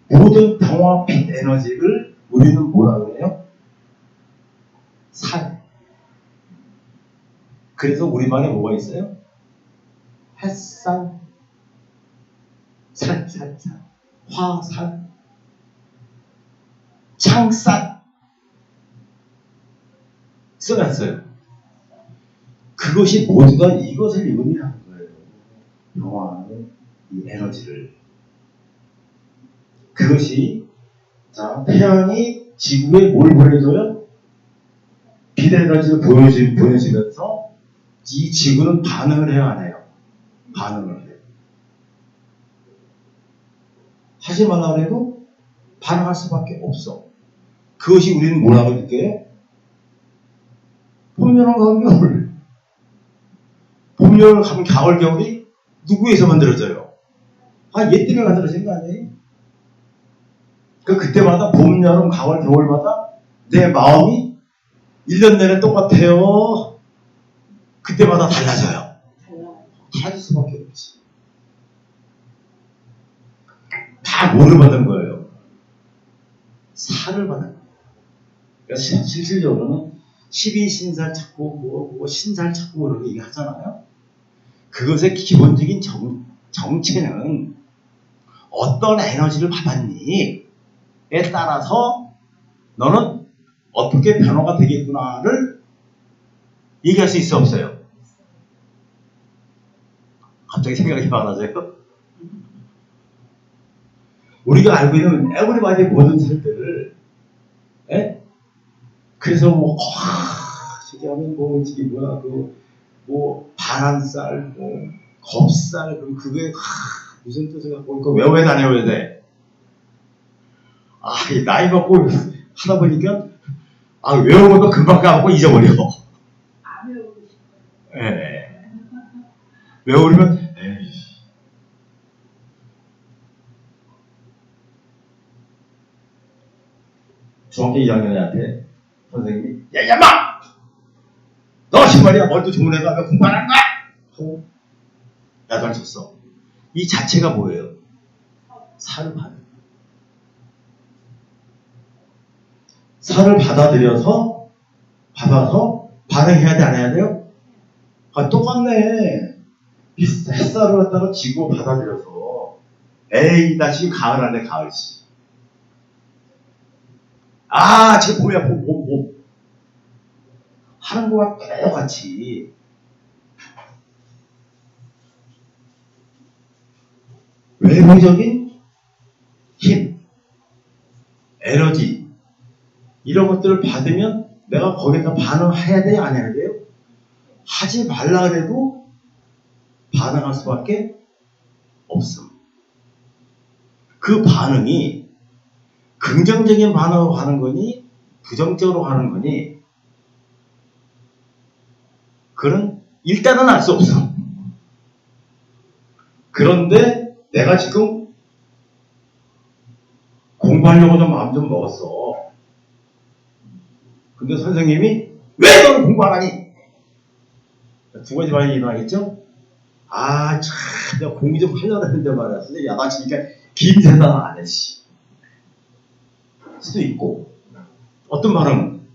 모든 평화 빛 에너지를 우리는 뭐라 그래요? 살. 그래서 우리말에 뭐가 있어요? 햇살, 살, 화살, 창살 써놨어요. 그것이 모두가 이것을 의미하는 거예요. 평화의 이 에너지를. 그것이 자 태양이 지구에 뭘 보내줘요? 빛 에너지를 보내주면서 이 지구는 반응을 해야 하네요. 반응을 해요. 하지 말라 해도 반응할 수밖에 없어. 그것이 우리는 뭐라고 느껴요? 봄, 여름, 가을, 겨울. 봄, 여름, 가을, 겨울이 누구에서 만들어져요? 얘 때문에 만들어진 거 아니에요? 그때마다 봄, 여름, 가을, 겨울마다 내 마음이 1년 내내 똑같아요. 그때마다 달라져요. 달라질 수밖에 없지. 다 뭐를 받은 거예요? 살을 받은 거예요. 그러니까 실질적으로는 12신살 찾고 뭐 신살 찾고 그런 거 얘기하잖아요. 그것의 기본적인 정체는 어떤 에너지를 받았니에 따라서 너는 어떻게 변화가 되겠구나를 얘기할 수 있어 없어요? 갑자기 생각이 많아져요. 우리가 알고 있는 에브리바디의 모든 살들을 그래서 저기 하면 저기 뭐야 뭐 바란쌀 겁쌀 그게 무슨 뜻을 갖고 그거 외워야 돼 안 외워야 돼? 이 나이 먹고 하다 보니까 외운 것도 금방 까먹고 잊어버려. 안 외우고 싶어요. 예. 외우려면 중학교 2학년한테 선생님이 야 야마! 너 정말이야 머리도 좋은 애가 왜 공부 안 하는 거야? 하고 야단을 쳤어. 이 자체가 뭐예요? 살을 받아서 반응해야 돼 안 해야 돼요? 똑같네. 햇살을 갖다가 지고 받아들여서 다시 가을 안에 가을씨. 쟤 봄이야 봄 하는 거와 똑같이 외부적인 힘, 에너지 이런 것들을 받으면 내가 거기다 반응해야 돼요 안 해야 돼요? 하지 말라 그래도 반응할 수밖에 없음. 그 반응이 긍정적인 반응으로 가는 거니 부정적으로 가는 거니 그건 일단은 알 수 없어. 그런데 내가 지금 공부하려고 좀 마음 좀 먹었어. 근데 선생님이 왜 너는 공부 안 하니? 두 가지 반응이 일어나겠죠? 참 내가 공부 좀 하려고 했는데 말이야. 선생님 야단치니까 김새단 안 해. 수도 있고 어떤 반응은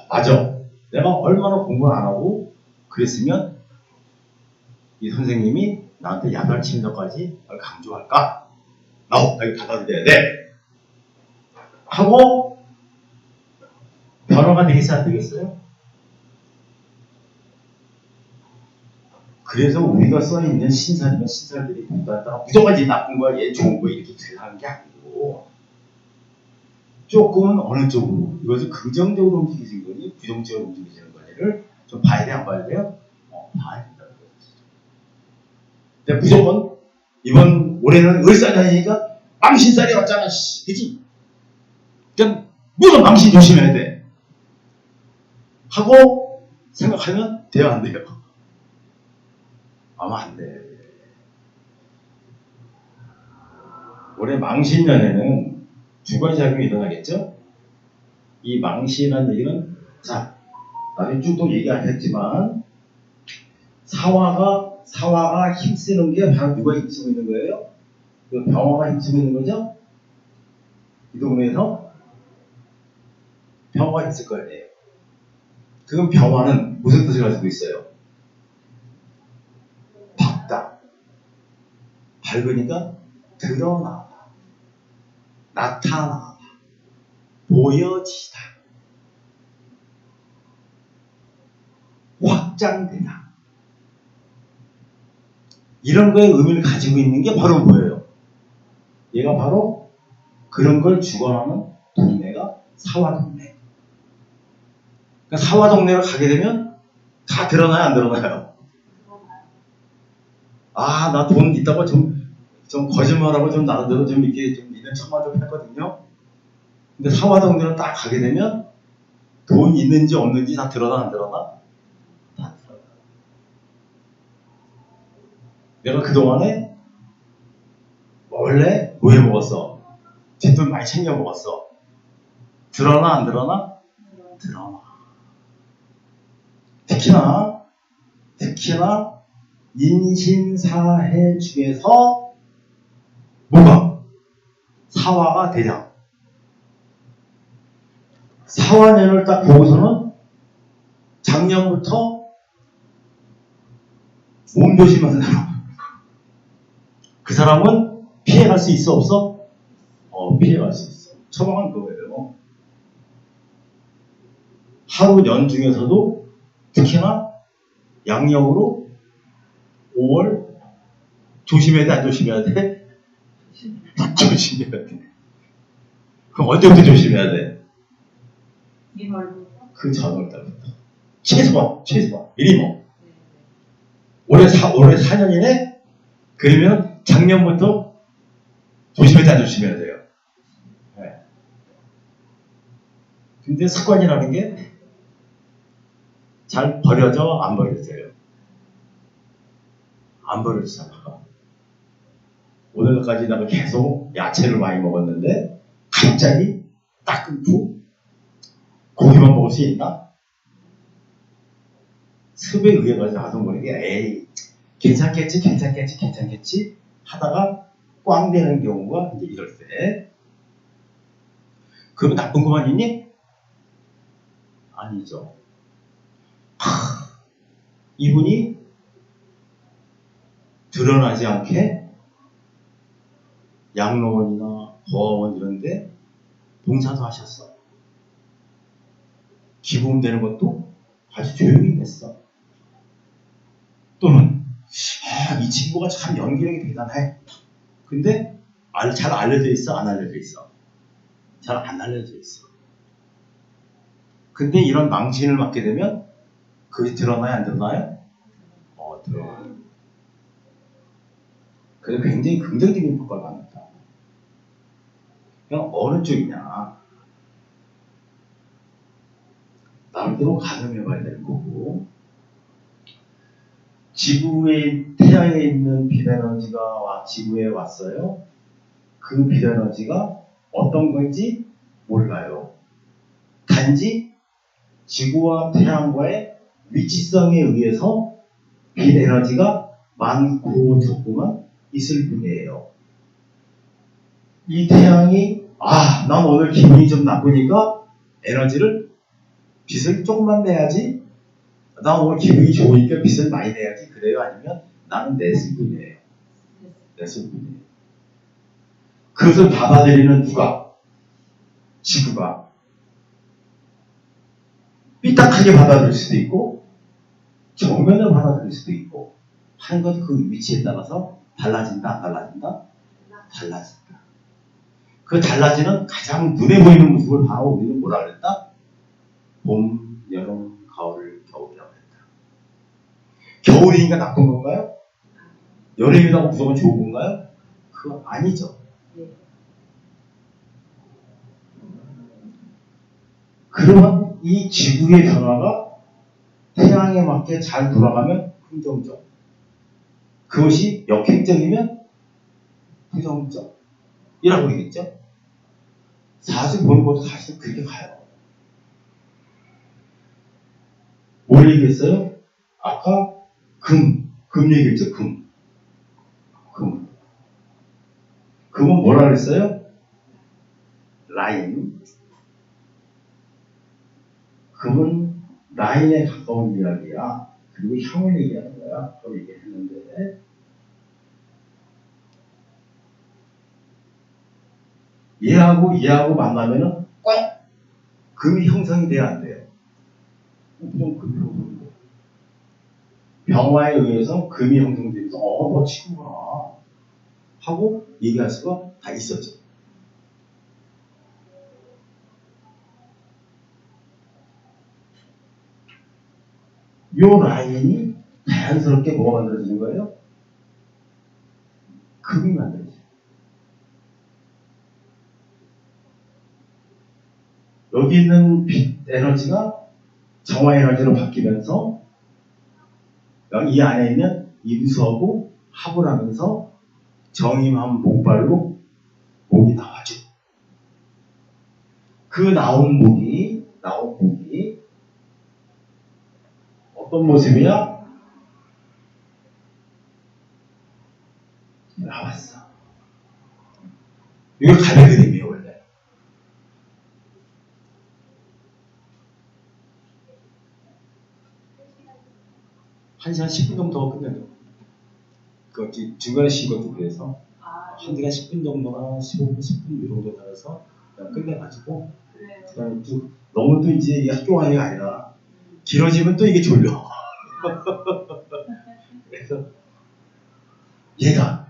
맞아. 내가 얼마나 공부를 안 하고 그랬으면 이 선생님이 나한테 야단 치는 것까지 강조할까? 이거 받아들여야 돼. 하고 변화가 되겠어요? 안 되겠어요? 그래서 우리가 써있는 신살이면 신살들이 무조건 이 나쁜 거야, 얘 좋은 거야 이렇게 생각하는 게 아니고 조금은 어느 쪽으로 이것을 긍정적으로 움직이는 거니 부정적으로 움직이는 거니를 좀 봐야 돼 안 봐야 돼요? 봐야 된다는 거죠. 근데 무조건 이번 올해는 을살이 아니니까 망신살이 왔잖아. 그치? 그냥 무조건 망신 조심해야 돼. 하고 생각하면 돼요 안 돼요? 아마 안 돼. 올해 망신년에는 두 가지 작용이 일어나겠죠? 이 망신이라는 얘기는, 자, 나중에 쭉 또 얘기하겠지만, 사화가 힘쓰는 게 바로 누가 힘쓰고 있는 거예요? 그 병화가 힘쓰고 있는 거죠? 이 동네에서 병화가 있을 거 아니에요. 그럼 병화는 무슨 뜻을 가지고 있어요? 밝다. 밝으니까 드러나다. 나타나다. 보여지다. 확장되다. 이런 거에 의미를 가지고 있는 게 바로 뭐예요? 얘가 바로 그런 걸 주관하는 동네가 사화동네. 그러니까 사화동네를 가게 되면 다 드러나요, 안 드러나요? 아, 나 돈 있다고 좀 거짓말하고 좀 나름대로 좀 이렇게 좀 있는 척만 좀 했거든요. 근데 사화동네를 딱 가게 되면 돈 있는지 없는지 다 드러나, 안 드러나? 다 드러나. 내가 그동안에 원래 뭐 해 먹었어? 뒷돈 많이 챙겨 먹었어. 드러나, 안 드러나? 드러나. 특히나 인신사해 중에서 뭐가? 사화가 대장. 사화년을 딱 보고서는 작년부터 몸조심하는 사람. 그 사람은 피해갈 수 있어, 없어? 피해갈 수 있어. 처방은 그거예요. 하루 년 중에서도 특히나 양력으로 5월 조심해야 돼, 안 조심해야 돼? 조심해야 돼. 그럼 언제부터 조심해야 돼? 2월부터? 그 전월 달부터. 최소한 미니멈. 올해 4년이네? 그러면 작년부터 조심해야 돼, 안 조심해야 돼요? 네. 근데 습관이라는 게 잘 버려져, 안 버려져요? 안 버려지잖아. 오늘까지 내가 계속 야채를 많이 먹었는데 갑자기 딱 끊고 고기만 먹을 수 있나? 습에 의해 가지고 하던 거는 에이 괜찮겠지 하다가 꽝 되는 경우가 이제 이럴 때. 그러면 나쁜 것만 있니? 아니죠. 이분이 드러나지 않게 양로원이나 보아원 이런데 봉사도 하셨어. 기부금 되는 것도 아주 조용히 했어. 또는 이 친구가 참 연기력이 대단해. 근데 잘 알려져 있어? 안 알려져 있어? 잘 안 알려져 있어. 근데 이런 망신을 맞게 되면 그게 드러나요? 안 드러나요? 드러나요. 그래서 굉장히 긍정적인 효과를 받는다. 그냥 어느 쪽이냐. 나름대로 가늠해봐야 될 거고, 태양에 있는 빛에너지가 지구에 왔어요. 그 빛에너지가 어떤 건지 몰라요. 단지 지구와 태양과의 위치성에 의해서 빛에너지가 많고 적고만 있을 뿐이에요. 이 태양이 난 오늘 기분이 좀 나쁘니까 빛을 조금만 내야지. 나 오늘 기분이 좋으니까 빛을 많이 내야지. 그래요? 아니면 나는 냈을 뿐이에요. 냈을 뿐이에요. 그것을 받아들이는 누가? 지구가. 삐딱하게 받아들일 수도 있고 정면을 받아들일 수도 있고 하는 것 그 위치에 따라서 달라진다, 안 달라진다? 달라진다. 그 달라지는 가장 눈에 보이는 모습을 바로 우리는 뭐라 그랬다? 봄, 여름, 가을, 겨울이라고 했다. 겨울이니까 나쁜 건가요? 여름이라고 무조건 좋은 건가요? 그건 아니죠. 그러면 이 지구의 변화가 태양에 맞게 잘 돌아가면 긍정적. 그것이 역행적이면 부정적. 이라고 그러겠죠? 사실 보는 것도 사실 그렇게 가요. 뭘 얘기했어요? 아까 금 얘기했죠? 금. 금은 뭐라 그랬어요? 라인. 금은 라인에 가까운 이야기야. 그리고 향을 얘기하는 거야. 또 얘기했는데 얘하고 만나면은 꼭 금이 형성이 돼야 안 돼요. 좀 금이 형성이 돼. 병화에 의해서 금이 형성되면서 너 친구구나 하고 얘기할 수가 다 있었죠. 요 라인이 자연스럽게 뭐가 만들어지는 거예요? 금이 만들어져요. 여기 있는 빛 에너지가 정화 에너지로 바뀌면서 이 안에 있는 임수하고 합을 하면서 정임한 목발로 목이 나와죠. 그 나온 목이 어떤 모습이야? 나왔어. 이거 가벼 그림이에요, 원래. 한 시간 10분 정도 끝내요. 그 중간에 쉰 것도 그래서 한 시간 10분 정도나 15분, 10분 이 정도 나와서 그냥 끝내가지고 그다음에 또 너무 또 이제 이게 학교 강의가 아니라 길어지면 또 이게 졸려. 그래서 얘가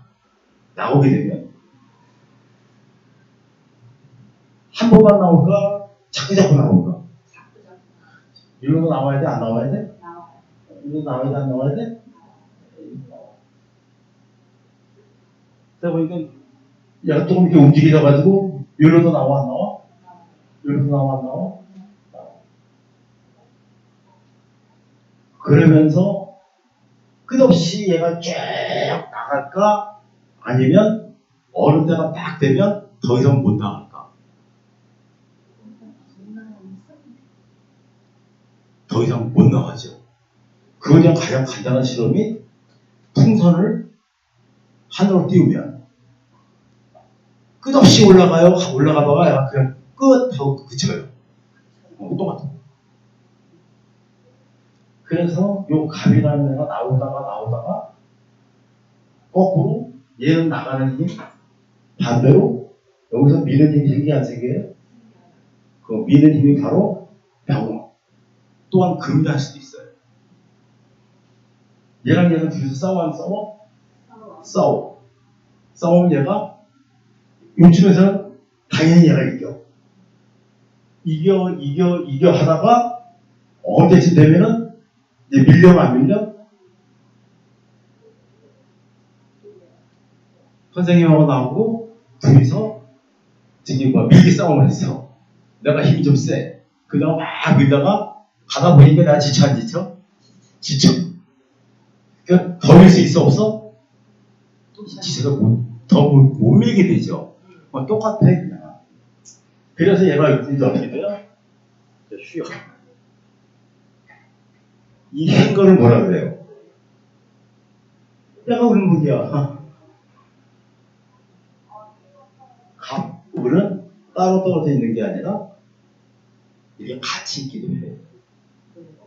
나오게 되면 한 번만 나올까? 자꾸 나올까? 이러고 나와야 돼? 안 나와야 돼? 이러고 나와야 돼? 안 나와야 돼? 그러다 보니까 얘가 조금 이렇게 움직여가지고 이러도 나와 안 나와? 이러도 나와 안 나와? 그러면서 끝없이 얘가 쭉 나갈까? 아니면 어느 때가 딱 되면 더 이상 못 나갈까? 더 이상 못 나가죠. 그거에 대한 가장 간단한 실험이 풍선을 하늘로 띄우면 끝없이 올라가다가 얘가 그냥 끝 하고 그쳐요. 똑같아. 그래서 요 갑이라는 애가 나오다가 거꾸로 얘는 나가는 힘 반대로 여기서 미는 힘이 생기 안 생겨요? 그 미는 힘이 바로 병 또한 금이 날 수도 있어요. 얘랑 얘는 둘이서 싸워 안 싸워? 싸우면 얘가 요즘에서는 당연히 얘가 이겨 하다가 어느 때쯤 되면은 이제 밀려 안 밀려? 선생님하고 나하고 둘이서 지금 밀기 싸움을 했어. 내가 힘이 좀 세. 그다음 막 밀다가 가다 보니까 내가 지쳐 안 지쳐? 지쳐. 그러니까 더 밀 수 있어 없어? 지쳐서 더 못 밀게 되죠. 똑같아 그냥. 그래서 얘가 이제 어떻게 돼요? 쉬어. 이 흰 거를 뭐라 그래요? 내가 울목이야. 갑을은 따로 떨어져 있는 게 아니라 이게 같이 있기도 해요.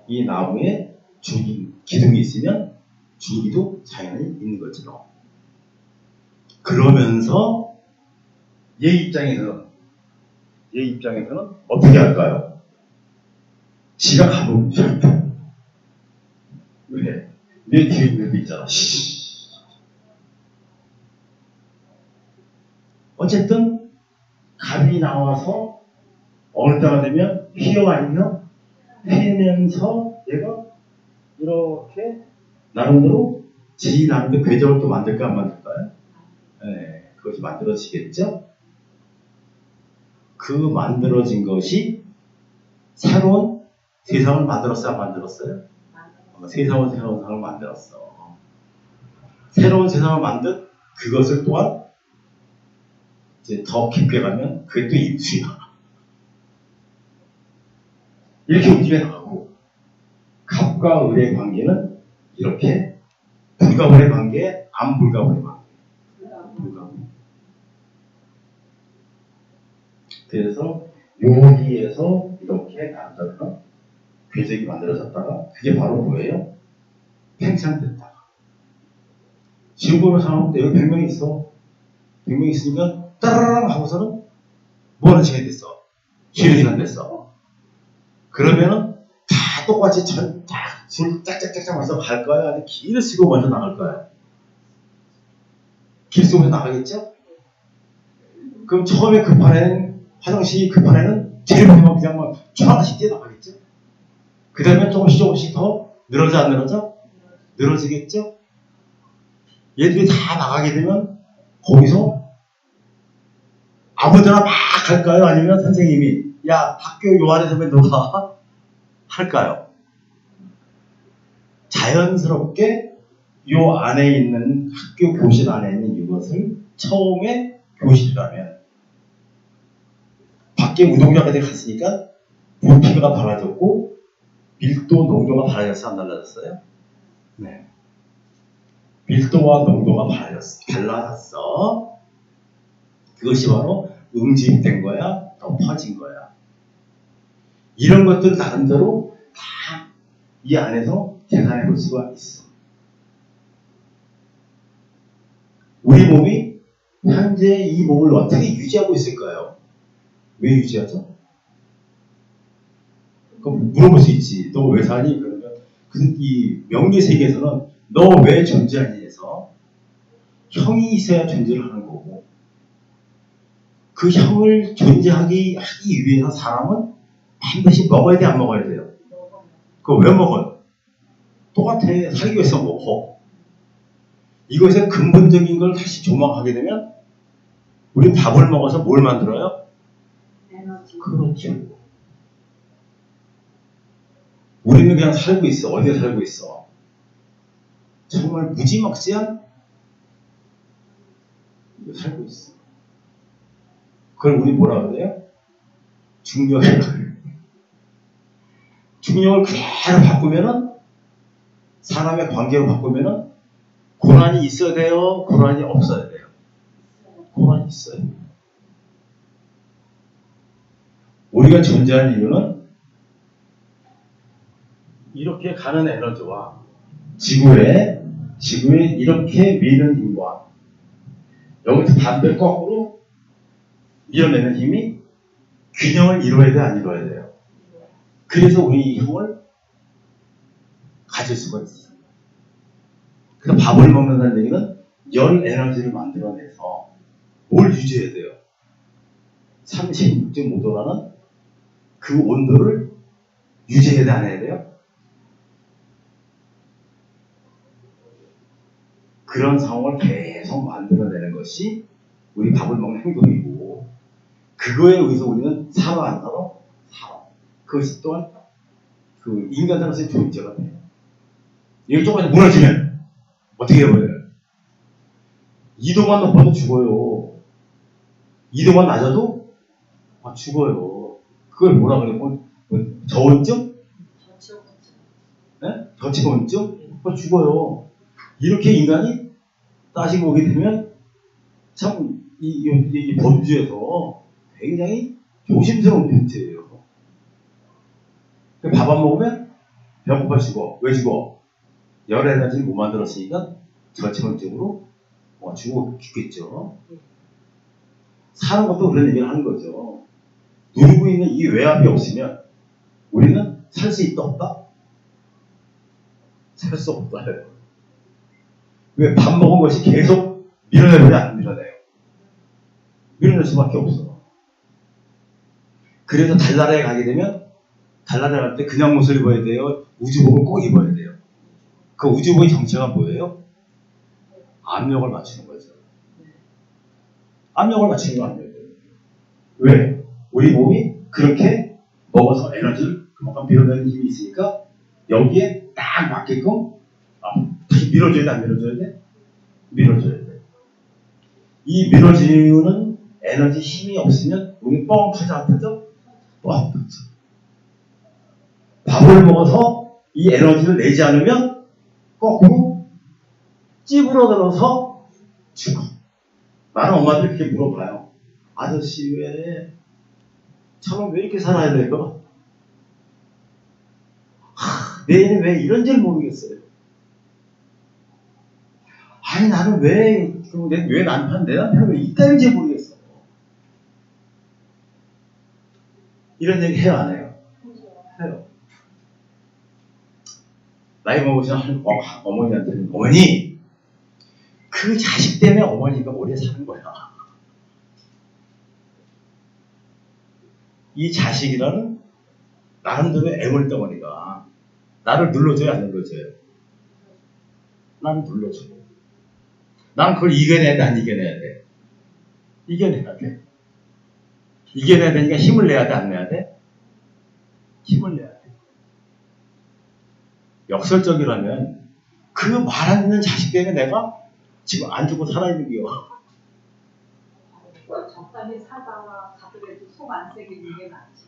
이 나무에 기둥이 있으면 줄기도 자연히 있는 것처럼. 그러면서 얘 입장에서는 어떻게 할까요? 지가 가보면 싫다. 왜? 내 뒤에 있는 데 있잖아. 어쨌든 갑이 나와서 어느 때가 되면 휘면서 얘가 이렇게 나름대로 나름대로 궤적을 또 만들까 안 만들까요? 네, 그것이 만들어지겠죠? 그 만들어진 것이 새로운 세상을 만들었어요? 안 만들었어요? 새로운 세상을 만들었어. 새로운 세상을 만든 그것을 또한 이제 더 깊게 가면 그게 또 임수야. 이렇게 움직여 나가고 갑과 을의 관계는 이렇게 불가불의 관계, 안 불가불의 관계. 불가불. 그래서 여기에서 이렇게 남자가 궤적이 만들어졌다가 그게 바로 뭐예요? 팽창됐다. 지금으로 생각하면 여기 100명 있어. 100명 있으니까 따라랑 하고서는 뭐 하는 시간이 됐어? 쉬는 시간 됐어. 그러면은 다 똑같이 줄 짝짝짝짝 와서 갈 거야? 아니면 길을 쓰고 먼저 나갈 거야? 길 쓰고 나가겠죠? 그럼 처음에 급한 애는 화장실이 급한 애는 제일 먼저 그냥 막 촤하나씩 뛰어나가겠죠? 그 다음에 조금씩 더 늘어져 안 늘어져? 늘어지겠죠? 얘들이 다 나가게 되면 거기서 아무데나 막 갈까요? 아니면 선생님이 야 학교 요 안에서 왜 너가 할까요? 자연스럽게 요 안에 있는 학교 교실 안에 있는 이것을 처음에 교실이라면 밖에 운동장까지 갔으니까 부피가 달라졌고 밀도 농도가 달라졌어 안 달라졌어요? 네. 밀도와 농도가 달라졌어. 그것이 바로 응집된 거야, 높아진 거야. 이런 것들 나름대로 다 이 안에서 계산해 볼 수가 있어. 우리 몸이 현재 이 몸을 어떻게 유지하고 있을까요? 왜 유지하죠? 그럼 물어볼 수 있지. 너 왜 사니? 그러면 이 명리 세계에서는 너 왜 존재하니 해서 형이 있어야 존재를 하는 거고 그 형을 존재하기 하기 위해서 사람은 반드시 먹어야 돼, 안 먹어야 돼요? 그거 왜 먹어요? 똑같아. 살기 위해서 먹어. 이것의 근본적인 걸 다시 조망하게 되면 우리 밥을 먹어서 뭘 만들어요? 에너지. 그렇죠. 우리는 그냥 살고 있어. 어디에 살고 있어? 정말 무지막지한 살고 있어. 그걸 우리 뭐라 그래요? 중력이라고 그래요. 중력을 그대로 바꾸면은 사람의 관계로 바꾸면은 고난이 있어야 돼요? 고난이 없어야 돼요? 고난이 있어요. 우리가 존재하는 이유는 이렇게 가는 에너지와 지구에 이렇게 미는 힘과 여기서 반대 거꾸로 밀어내는 힘이 균형을 이루어야 돼, 안 이루어야 돼요? 그래서 우리 이 힘을 가질 수가 있어요. 그래서 밥을 먹는다는 얘기는 열 에너지를 만들어내서 뭘 유지해야 돼요? 36.5도라는 그 온도를 유지해야 돼, 안 해야 돼요? 그런 상황을 계속 만들어내는 것이 우리 밥을 먹는 행동이고 그거에 의해서 우리는 살아 안 살아? 살아. 그것이 또한 그 인간으로서의 존재가 돼요. 이거 조금만 무너지면 어떻게 해버려요? 이도만 높아도 죽어요. 이도만 낮아도 죽어요. 그걸 뭐라 그래요? 저온증? 네? 저체온증? 죽어요. 이렇게 인간이 따지고 오게 되면 참 이 범주에서 굉장히 조심스러운 멘트예요. 밥 안 먹으면 배고파 죽어. 왜 죽어? 열 에너지를 못 만들었으니까 저체온증으로 죽겠죠. 사는 것도 그런 얘기를 하는 거죠. 누리고 있는 이 외압이 없으면 우리는 살 수 있다 없다? 살 수 없다요. 왜 밥 먹은 것이 계속 밀어내려면 안 밀어내요? 밀어낼 수밖에 없어. 그래서 달나라에 가게 되면 달나라에 갈 때 그냥 옷을 입어야 돼요? 우주복을 꼭 입어야 돼요? 그 우주복의 정체가 뭐예요? 압력을 맞추는 거죠. 압력을 맞추는 거 압력이에요. 왜? 우리 몸이 그렇게 먹어서 에너지를 그만큼 밀어내는 힘이 있으니까 여기에 딱 맞게끔 밀어줘야 돼, 안 밀어줘야 돼? 밀어줘야 돼. 이 밀어주는 에너지 힘이 없으면 우리 뻥 터져 안 터져? 뻥 터져. 밥을 먹어서 이 에너지를 내지 않으면 거꾸로 찌부러들어서 죽어. 많은 엄마들이 그렇게 물어봐요. 아저씨 왜 저는 왜 이렇게 살아야 돼요? 내일은 왜 이런지를 모르겠어요. 아니 나는 왜 내 남편은 왜 이따위인지 모르겠어. 이런 얘기 해요 안 해요? 해요. 나이 먹으신 어머니한테는 어머니 그 자식 때문에 어머니가 오래 사는 거야. 이 자식이라는 나름대로 애물덩어리가 나를 눌러줘요 안 눌러줘요? 나는 눌러줘. 난 그걸 이겨내야 돼 안 이겨내야 돼? 이겨내야 돼. 이겨내야 되니까 힘을 내야 돼 안 내야 돼? 힘을 내야 돼. 역설적이라면 그 말 안 듣는 자식 때문에 내가 지금 안 죽고 살아있는 게요. 적당히 사다가 가더라도 속 안 새기는 게 낫지.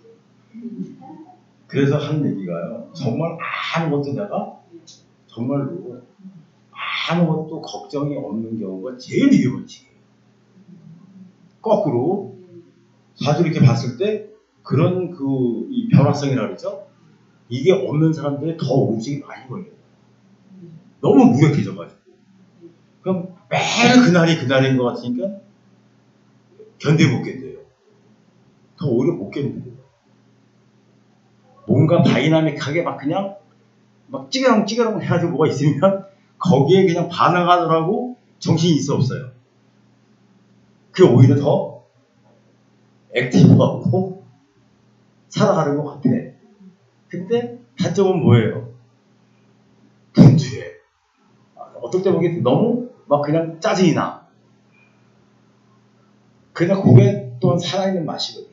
그래서 하는 얘기가요. 정말 아무것도 내가 정말로 아무것도 걱정이 없는 경우가 제일 위험한 시기예요. 거꾸로 사실 이렇게 봤을 때 그런 이 변화성이라 그러죠. 이게 없는 사람들이 더 우울증이 많이 걸려요. 너무 무력해져가지고. 그럼 매일 그날인 것 같으니까 견뎌 못 견뎌요. 더 오히려 못 견뎌요. 뭔가 다이나믹하게 막 그냥 막 찌그렁 해가지고 뭐가 있으면 거기에 그냥 반응하느라고 정신이 있어 없어요. 그게 오히려 더 액티브하고 살아가는 것 같아. 근데 단점은 뭐예요? 분주해. 어떨 때 보기에 너무 막 그냥 짜증이 나. 그냥 그게 또한 살아있는 맛이거든요.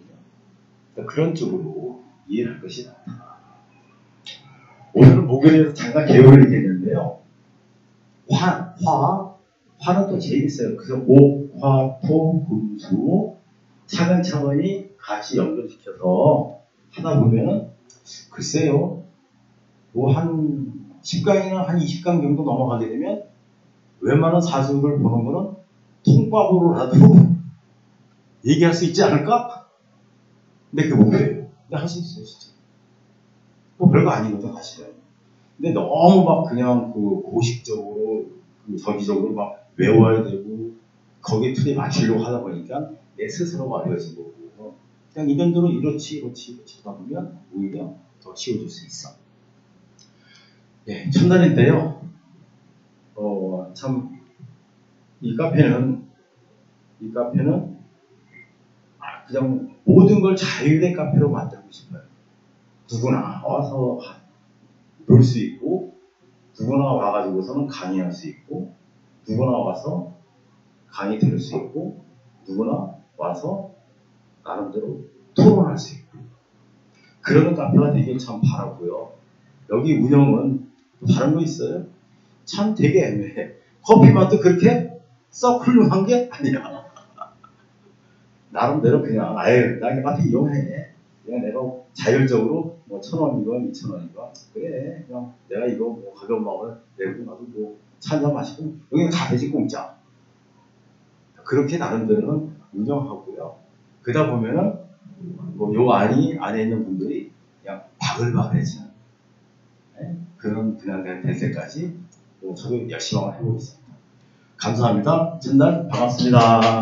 그런 쪽으로 이해를 할 것이 낫다. 오늘은 목에 대해서 잠깐 개요를 얘기했는데요. 화는 또 재밌어요. 그래서 목, 화, 토, 금수 차근차근히 같이 연결시켜서 하다 보면은 글쎄요. 뭐 한 10강이나 한 20강 정도 넘어가게 되면 웬만한 사주를 보는 거는 통밥으로라도 얘기할 수 있지 않을까? 근데 그게 뭐예요? 근데 할 수 있어요, 진짜. 뭐 별거 아니거든, 사실은. 근데 너무 막 그냥 고식적으로, 정기적으로 막 외워야 되고, 거기에 틀에 맞추려고 하다 보니까 내 스스로가 어려워진 거고, 그냥 이런대로 이렇지 하다 보면 오히려 더 쉬워질 수 있어. 네, 첫날인데요. 참, 이 카페는 그냥 모든 걸 자유의 카페로 만들고 싶어요. 누구나 와서 놀 수 있고, 누구나 와가지고서는 강의할 수 있고, 누구나 와서 강의 들을 수 있고, 누구나 와서 나름대로 토론할 수 있고, 그런 카페가 되길 참 바라고요. 여기 운영은 다른 거 있어요? 참 되게 애매해. 커피 맛도 그렇게 썩 훌륭한 게 아니야. 나름대로 그냥 나 이 카페 이용해. 그냥 내가 자율적으로 뭐 1,000원이건 2,000원이건 그래 그냥 내가 이거 뭐 가벼운 마음을 내고 나도 뭐 차 한잔 마시고 여기는 다 돼지 공짜. 그렇게 나름대로는 운영하고요. 그러다 보면은 뭐 요 안에 있는 분들이 그냥 바글바글해지는 그런 분야가 될 때까지 저도 열심히 한번 해보겠습니다. 감사합니다. 전날 반갑습니다.